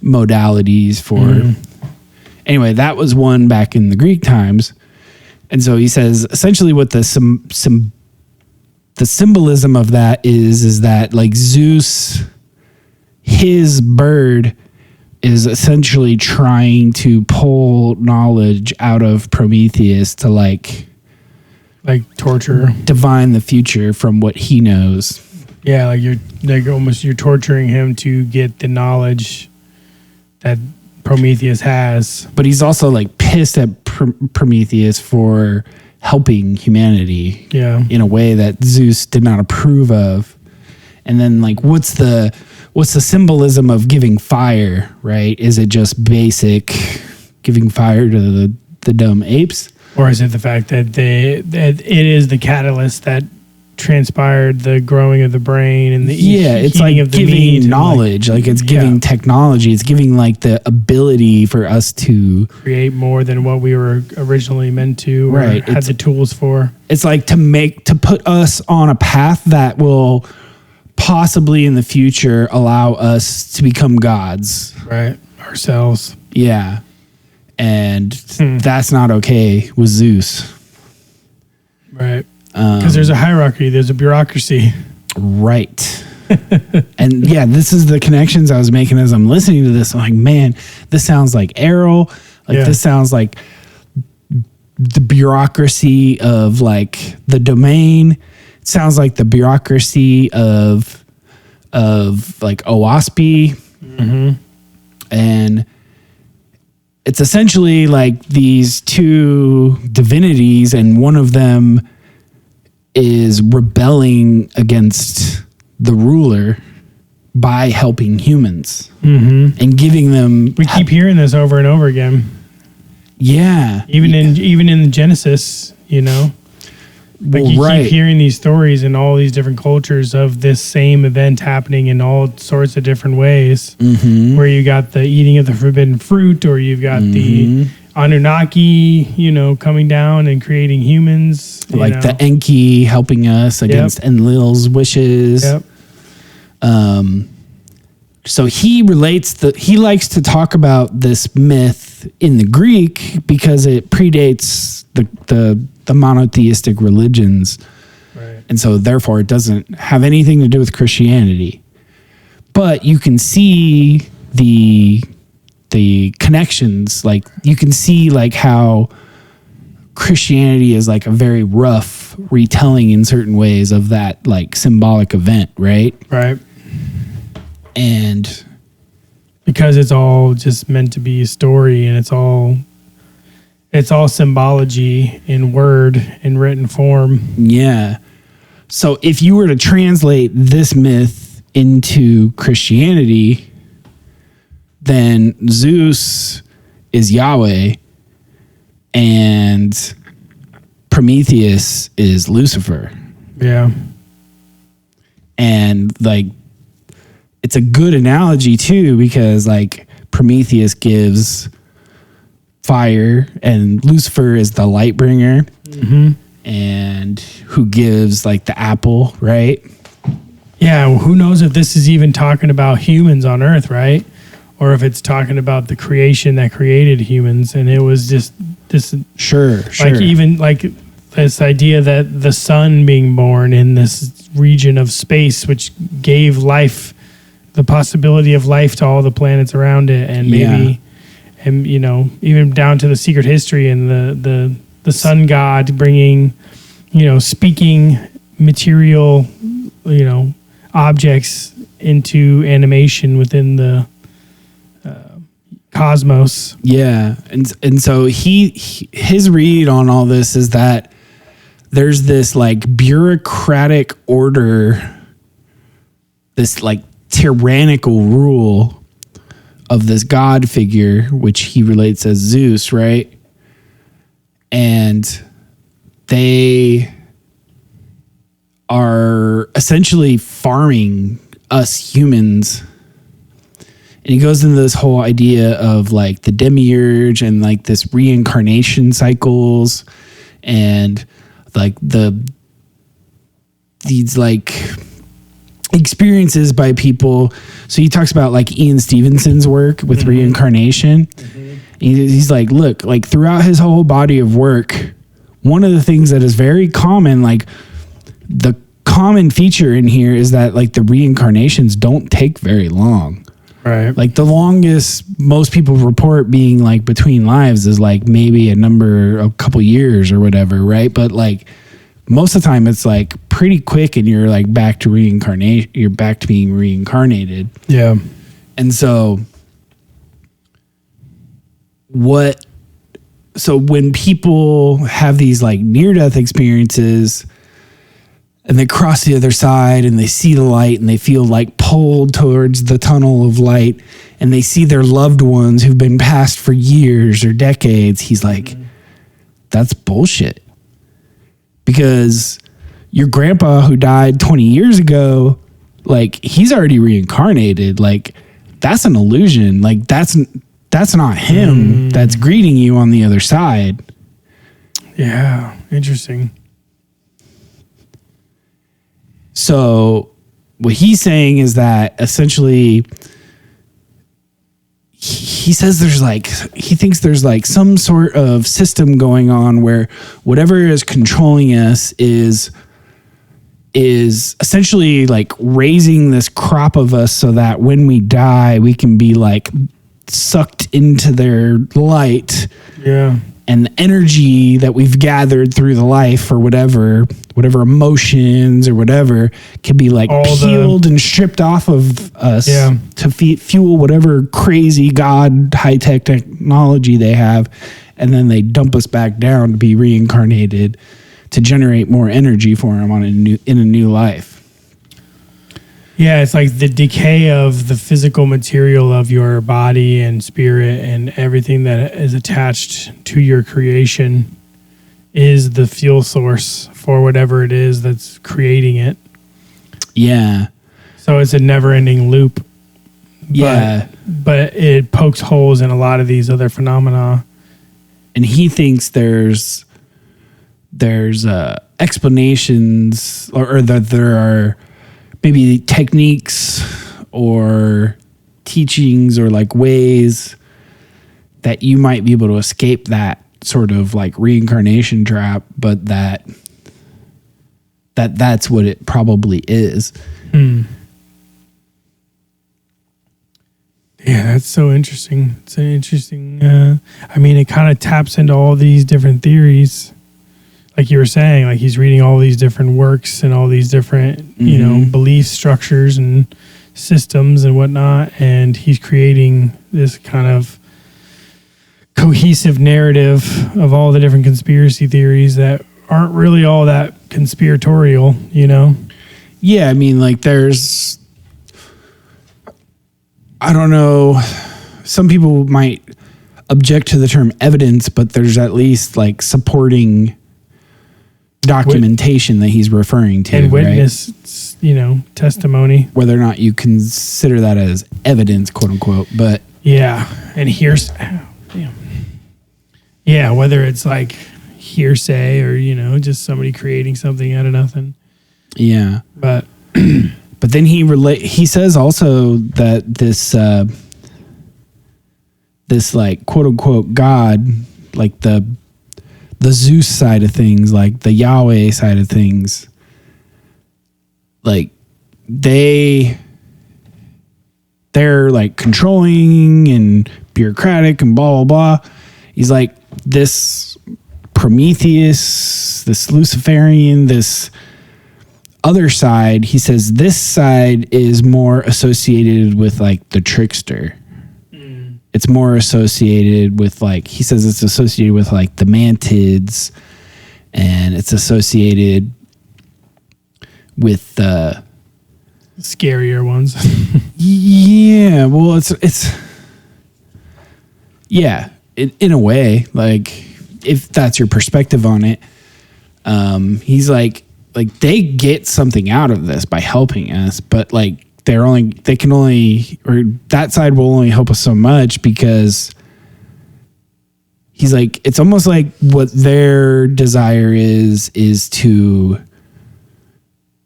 modalities for anyway, that was one back in the Greek times. And so he says essentially what the symbolism of that is that like Zeus, his bird is essentially trying to pull knowledge out of Prometheus to like torture, divine the future from what he knows. Yeah, like you're torturing him to get the knowledge that Prometheus has. But he's also like pissed at Prometheus for helping humanity in a way that Zeus did not approve of. And then like what's the symbolism of giving fire, right? Is it just basic giving fire to the dumb apes? Or is it the fact that it is the catalyst that transpired the growing of the brain and the it's like of the giving knowledge, like it's giving technology, it's giving like the ability for us to create more than what we were originally meant to or had the tools for. It's like to put us on a path that will possibly in the future allow us to become gods. Right. Ourselves. Yeah. And that's not okay with Zeus. Right. Because there's a hierarchy, there's a bureaucracy. Right. And this is the connections I was making as I'm listening to this. I'm like, man, this sounds like Errol. Like this sounds like the bureaucracy of like the domain. It sounds like the bureaucracy of like OWASP. And it's essentially like these two divinities, and one of them is rebelling against the ruler by helping humans and giving them. We keep hearing this over and over again. Yeah, even in the Genesis, you know, like you keep hearing these stories in all these different cultures of this same event happening in all sorts of different ways. Where you got the eating of the forbidden fruit, or you've got the Anunnaki, you know, coming down and creating humans. Like the Enki helping us against Enlil's wishes. So he likes to talk about this myth in the Greek because it predates the monotheistic religions. Right. And so therefore it doesn't have anything to do with Christianity. But you can see the connections, like you can see like how Christianity is like a very rough retelling in certain ways of that like symbolic event, right? Right. And because it's all just meant to be a story, and it's all symbology in word in written form. Yeah. So if you were to translate this myth into Christianity, then Zeus is Yahweh and Prometheus is Lucifer. Yeah. And like, it's a good analogy too, because like Prometheus gives fire and Lucifer is the light bringer. Mm-hmm. And who gives like the apple, right? Yeah, well, who knows if this is even talking about humans on Earth, right? Or if it's talking about the creation that created humans, and it was just this. Sure. Like even like this idea that the sun being born in this region of space, which gave life, the possibility of life to all the planets around it, and maybe, and you know, even down to the secret history and the sun god bringing, you know, speaking material, you know, objects into animation within the cosmos. Yeah. And so his read on all this is that there's this like bureaucratic order, this like tyrannical rule of this god figure, which he relates as Zeus, right? And they are essentially farming us humans. And he goes into this whole idea of like the demiurge and like this reincarnation cycles and like these like experiences by people. So he talks about like Ian Stevenson's work with reincarnation. He's like, look, like throughout his whole body of work, one of the things that is very common, like the common feature in here is that like the reincarnations don't take very long. Right. Like the longest most people report being like between lives is like maybe a couple years or whatever, right? But like most of the time it's like pretty quick and you're like back to reincarnation, you're back to being reincarnated. Yeah. And so when people have these like near-death experiences and they cross the other side and they see the light and they feel like pulled towards the tunnel of light and they see their loved ones who've been passed for years or decades, he's like, that's bullshit. Because your grandpa who died 20 years ago, like he's already reincarnated. Like that's an illusion. Like that's not him that's greeting you on the other side. Yeah. Interesting. So what he's saying is that essentially he says he thinks there's like some sort of system going on where whatever is controlling us is essentially like raising this crop of us so that when we die, we can be like sucked into their light. Yeah. And the energy that we've gathered through the life or whatever emotions or whatever can be like peeled and stripped off of us to fuel whatever crazy God high-tech technology they have. And then they dump us back down to be reincarnated to generate more energy for them in a new life. Yeah, it's like the decay of the physical material of your body and spirit and everything that is attached to your creation is the fuel source for whatever it is that's creating it. Yeah. So it's a never-ending loop. Yeah. But it pokes holes in a lot of these other phenomena. And he thinks there's explanations or that there are maybe techniques or teachings or like ways that you might be able to escape that sort of like reincarnation trap, but that's what it probably is. Yeah, that's so interesting. It's an interesting. I mean, it kind of taps into all these different theories, like you were saying. Like he's reading all these different works and all these different, you know, belief structures and systems and whatnot, and he's creating this kind of cohesive narrative of all the different conspiracy theories that aren't really all that conspiratorial, you know? Yeah, I mean, like there's, I don't know, some people might object to the term evidence, but there's at least like supporting documentation that he's referring to. And witness, right? You know, testimony. Whether or not you consider that as evidence, quote unquote, but. Yeah, and here's, yeah, whether it's like hearsay or, you know, just somebody creating something out of nothing. Yeah. But but then he says also that this like quote unquote God, like the Zeus side of things, like the Yahweh side of things, like they're like controlling and bureaucratic and blah blah blah. He's like, this Prometheus, this Luciferian, this other side, he says this side is more associated with like the trickster. It's more associated with like, he says it's associated with like the mantids, and it's associated with the scarier ones. Yeah, well, it's yeah, in a way, like if that's your perspective on it. He's like they get something out of this by helping us, but like they can only, or that side will only help us so much, because he's like, it's almost like what their desire is to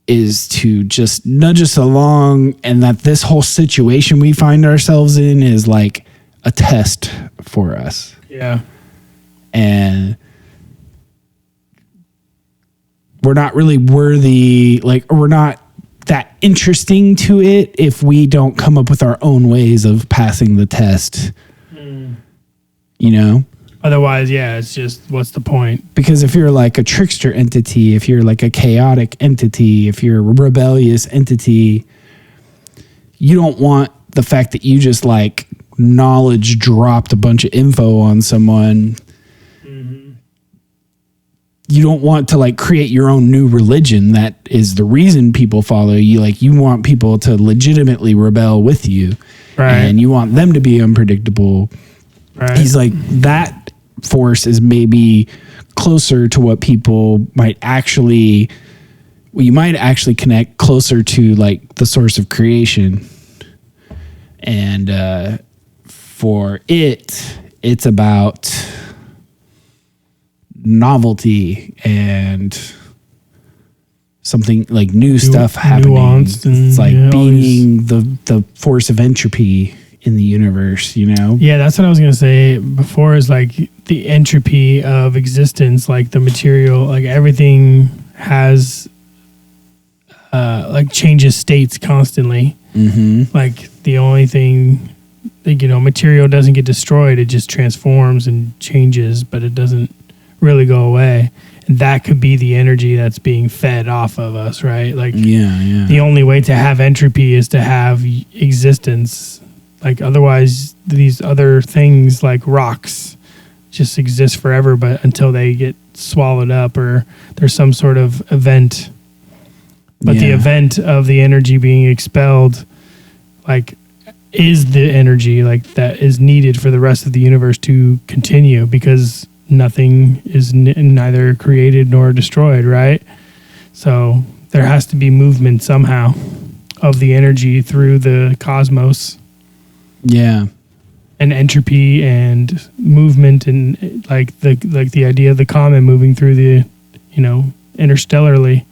just nudge us along, and that this whole situation we find ourselves in is like a test for us. Yeah. And we're not really worthy, like, or we're not that interesting to it if we don't come up with our own ways of passing the test. You know? Otherwise, yeah, it's just, what's the point? Because if you're like a trickster entity, if you're like a chaotic entity, if you're a rebellious entity, you don't want the fact that you just like knowledge dropped a bunch of info on someone. You don't want to like create your own new religion that is the reason people follow you. Like, you want people to legitimately rebel with you, right? And you want them to be unpredictable. Right. He's like, that force is maybe closer to what people might actually, you might actually connect closer to like the source of creation. And for it's about novelty and something like new stuff happening. It's like being the force of entropy in the universe, you know? Yeah, that's what I was going to say before, is like the entropy of existence, like the material, like everything has like changes states constantly. Like the only thing, like, you know, material doesn't get destroyed, it just transforms and changes, but it doesn't really go away. And that could be the energy that's being fed off of us, right? Like, yeah. The only way to have entropy is to have existence. Like, otherwise these other things like rocks just exist forever, but until they get swallowed up or there's some sort of event. But the event of the energy being expelled, like, is the energy like that is needed for the rest of the universe to continue, because nothing is neither created nor destroyed, right? So there has to be movement somehow of the energy through the cosmos. Yeah. And entropy and movement, and like the idea of the comet moving through the, you know, interstellarly,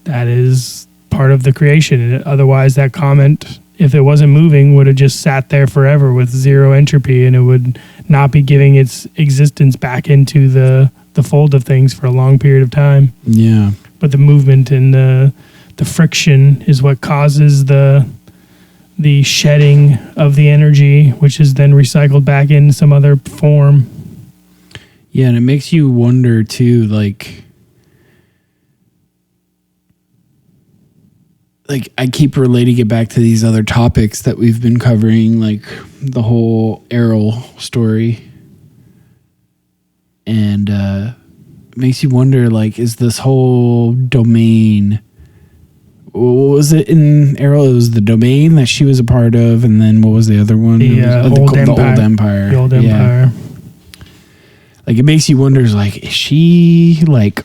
that is part of the creation. And otherwise that comet, if it wasn't moving, would have just sat there forever with zero entropy, and it would not be giving its existence back into the fold of things for a long period of time. Yeah. But the movement and the friction is what causes the the shedding of the energy, which is then recycled back into some other form. Yeah, and it makes you wonder too, like I keep relating it back to these other topics that we've been covering, like the whole Errol story. And it makes you wonder, like, is this whole domain, what was it in Errol? It was the domain that she was a part of, and then what was the other one? The old empire. The old empire. Like, it makes you wonder, like, is she, like,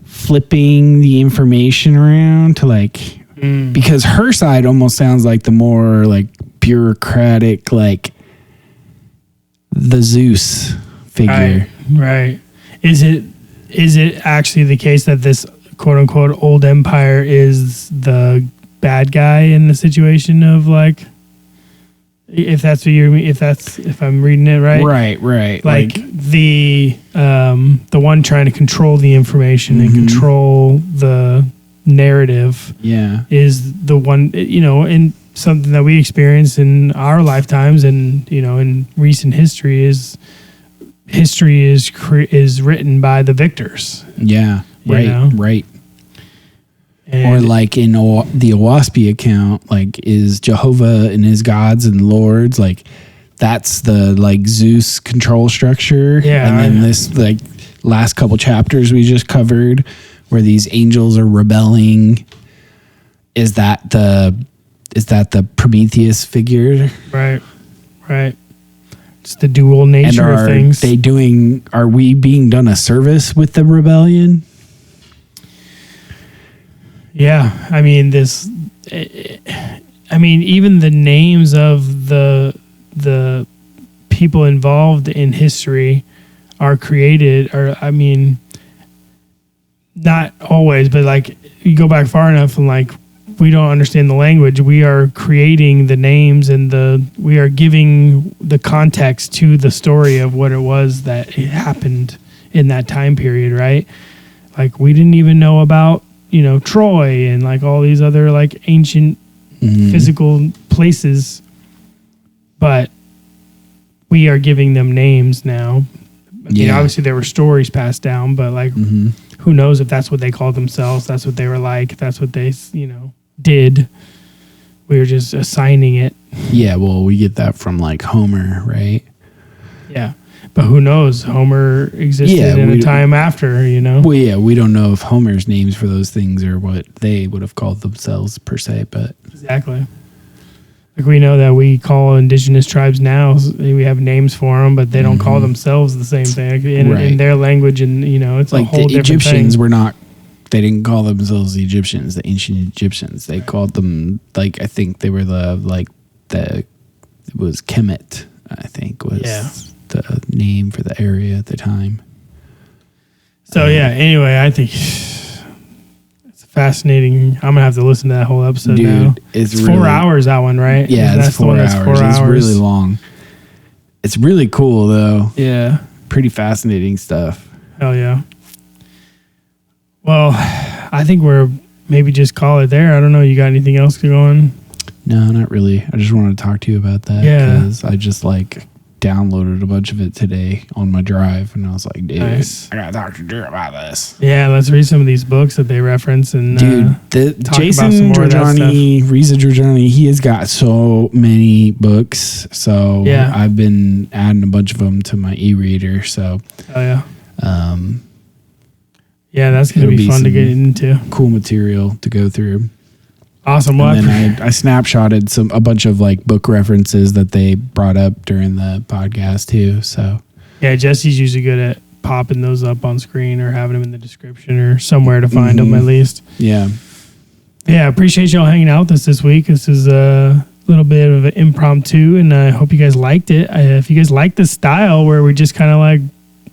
flipping the information around to, like, because her side almost sounds like the more, like, bureaucratic, like, the Zeus figure. Right. Is it actually the case that this quote unquote old empire is the bad guy in the situation of, like, if that's what you if I'm reading it right? Right. Like the one trying to control the information and control the narrative is the one, you know, in something that we experience in our lifetimes and, you know, in recent history is written by the victors. Yeah. Right. And or like in the Owaspy account, like, is Jehovah and his gods and lords, like, that's the, like, Zeus control structure. Yeah. And then this, like, last couple chapters we just covered where these angels are rebelling, is that the Prometheus figure? Right. It's the dual nature of things. Are we being done a service with the rebellion? Yeah, I mean even the names of the people involved in history are created, or I mean, not always, but like you go back far enough and like we don't understand the language. We are creating the names and we are giving the context to the story of what it was that it happened in that time period, right? Like we didn't even know about, you know, Troy and like all these other like ancient physical places, but we are giving them names now. I mean, obviously there were stories passed down, but like who knows if that's what they called themselves, that's what they were like, that's what they, you know, did. We were just assigning it. Yeah, well, we get that from like Homer, right? Yeah. But who knows? Homer existed in a time after, you know? Well, yeah, we don't know if Homer's names for those things are what they would have called themselves per se, but... Exactly. Like we know that we call indigenous tribes now, we have names for them, but they don't call themselves the same thing. Like in their language, and, you know, it's like a whole different thing. The Egyptians were not... They didn't call themselves the Egyptians, the ancient Egyptians. They called them, like, I think they were it was Kemet, I think, was... the name for the area at the time. So anyway, I think it's fascinating. I'm gonna have to listen to that whole episode. Dude, now. It's 4 hours, that one, right? Yeah, it's 4 hours. It's really long. It's really cool though. Yeah. Pretty fascinating stuff. Hell yeah. Well, I think we're maybe just call it there. I don't know. You got anything else to go on? No, not really. I just wanted to talk to you about that. Yeah. Because I just downloaded a bunch of it today on my drive, and I was like, dude, nice. I gotta talk to Drew about this. Yeah, let's read some of these books that they reference, and dude, Jason Reza Jorjani, he has got so many books, so I've been adding a bunch of them to my e-reader. So that's gonna be fun to get into. Cool material to go through. Awesome. And then I snapshotted a bunch of like book references that they brought up during the podcast too. So yeah, Jesse's usually good at popping those up on screen or having them in the description or somewhere to find them at least. Yeah. Yeah. Appreciate y'all hanging out with us this week. This is a little bit of an impromptu, and I hope you guys liked it. If you guys like the style where we just kind of like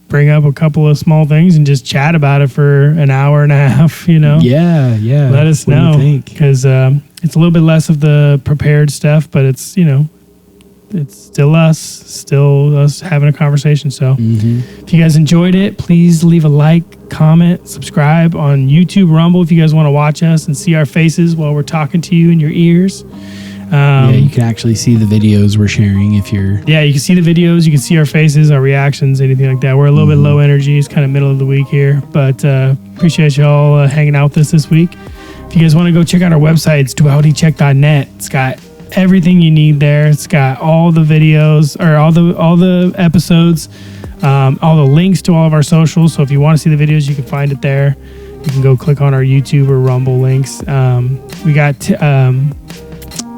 bring up a couple of small things and just chat about it for an hour and a half, you know? Yeah. Let us know, because it's a little bit less of the prepared stuff, but it's, you know, it's still us having a conversation. So if you guys enjoyed it, please leave a like, comment, subscribe on YouTube, Rumble, if you guys want to watch us and see our faces while we're talking to you in your ears. You can actually see the videos we're sharing if you're... Yeah, you can see the videos. You can see our faces, our reactions, anything like that. We're a little bit low energy. It's kind of middle of the week here. But appreciate y'all hanging out with us this week. If you guys want to go check out our website, it's dualitycheck.net. It's got everything you need there. It's got all the videos, or all the episodes, all the links to all of our socials. So if you want to see the videos, you can find it there. You can go click on our YouTube or Rumble links. We got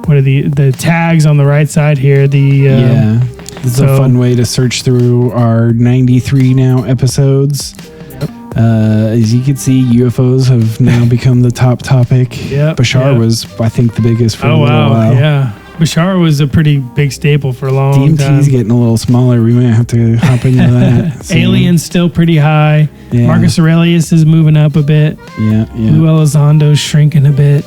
what are the tags on the right side here? It's a fun way to search through our 93 now episodes. As you can see, UFOs have now become the top topic. Yep, Bashar was, I think, the biggest for a little while. Yeah. Bashar was a pretty big staple for a long time. DMT's getting a little smaller. We might have to hop into that. Alien's still pretty high. Yeah. Marcus Aurelius is moving up a bit. Yeah. Lou Elizondo's shrinking a bit.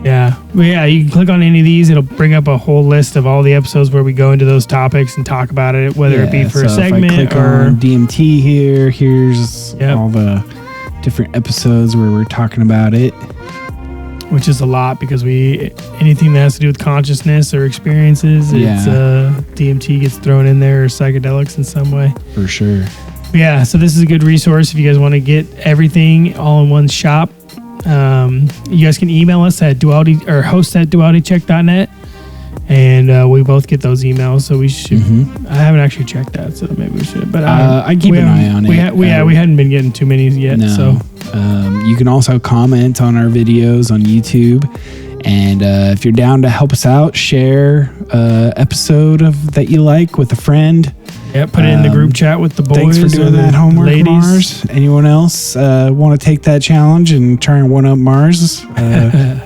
Yeah. But yeah, you can click on any of these. It'll bring up a whole list of all the episodes where we go into those topics and talk about it, whether it be for a segment if I click or on DMT here. Here's all the different episodes where we're talking about it. Which is a lot because anything that has to do with consciousness or experiences, it's DMT gets thrown in there, or psychedelics in some way. For sure. Yeah, so this is a good resource if you guys want to get everything all in one shop. You guys can email us at host@dualitycheck.net, and we both get those emails. So we should. I haven't actually checked that, so maybe we should. But I keep an eye on it. We hadn't been getting too many yet. No. So you can also comment on our videos on YouTube, and if you're down to help us out, share episode that you like with a friend. Yeah, put it in the group chat with the boys. Thanks for doing that homework, ladies. Mars. Anyone else want to take that challenge and try and one up Mars? I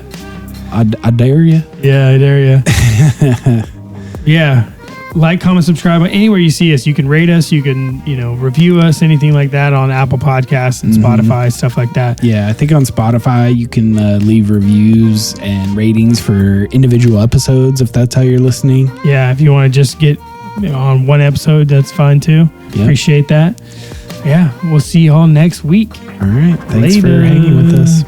dare you. Yeah, I dare you. Yeah. Like, comment, subscribe. Anywhere you see us, you can rate us. You can, review us, anything like that on Apple Podcasts and Spotify, stuff like that. Yeah, I think on Spotify, you can leave reviews and ratings for individual episodes if that's how you're listening. Yeah, if you want to just get on one episode, that's fine too. Yep. Appreciate that. Yeah, we'll see you all next week. All right. Thanks for hanging with us.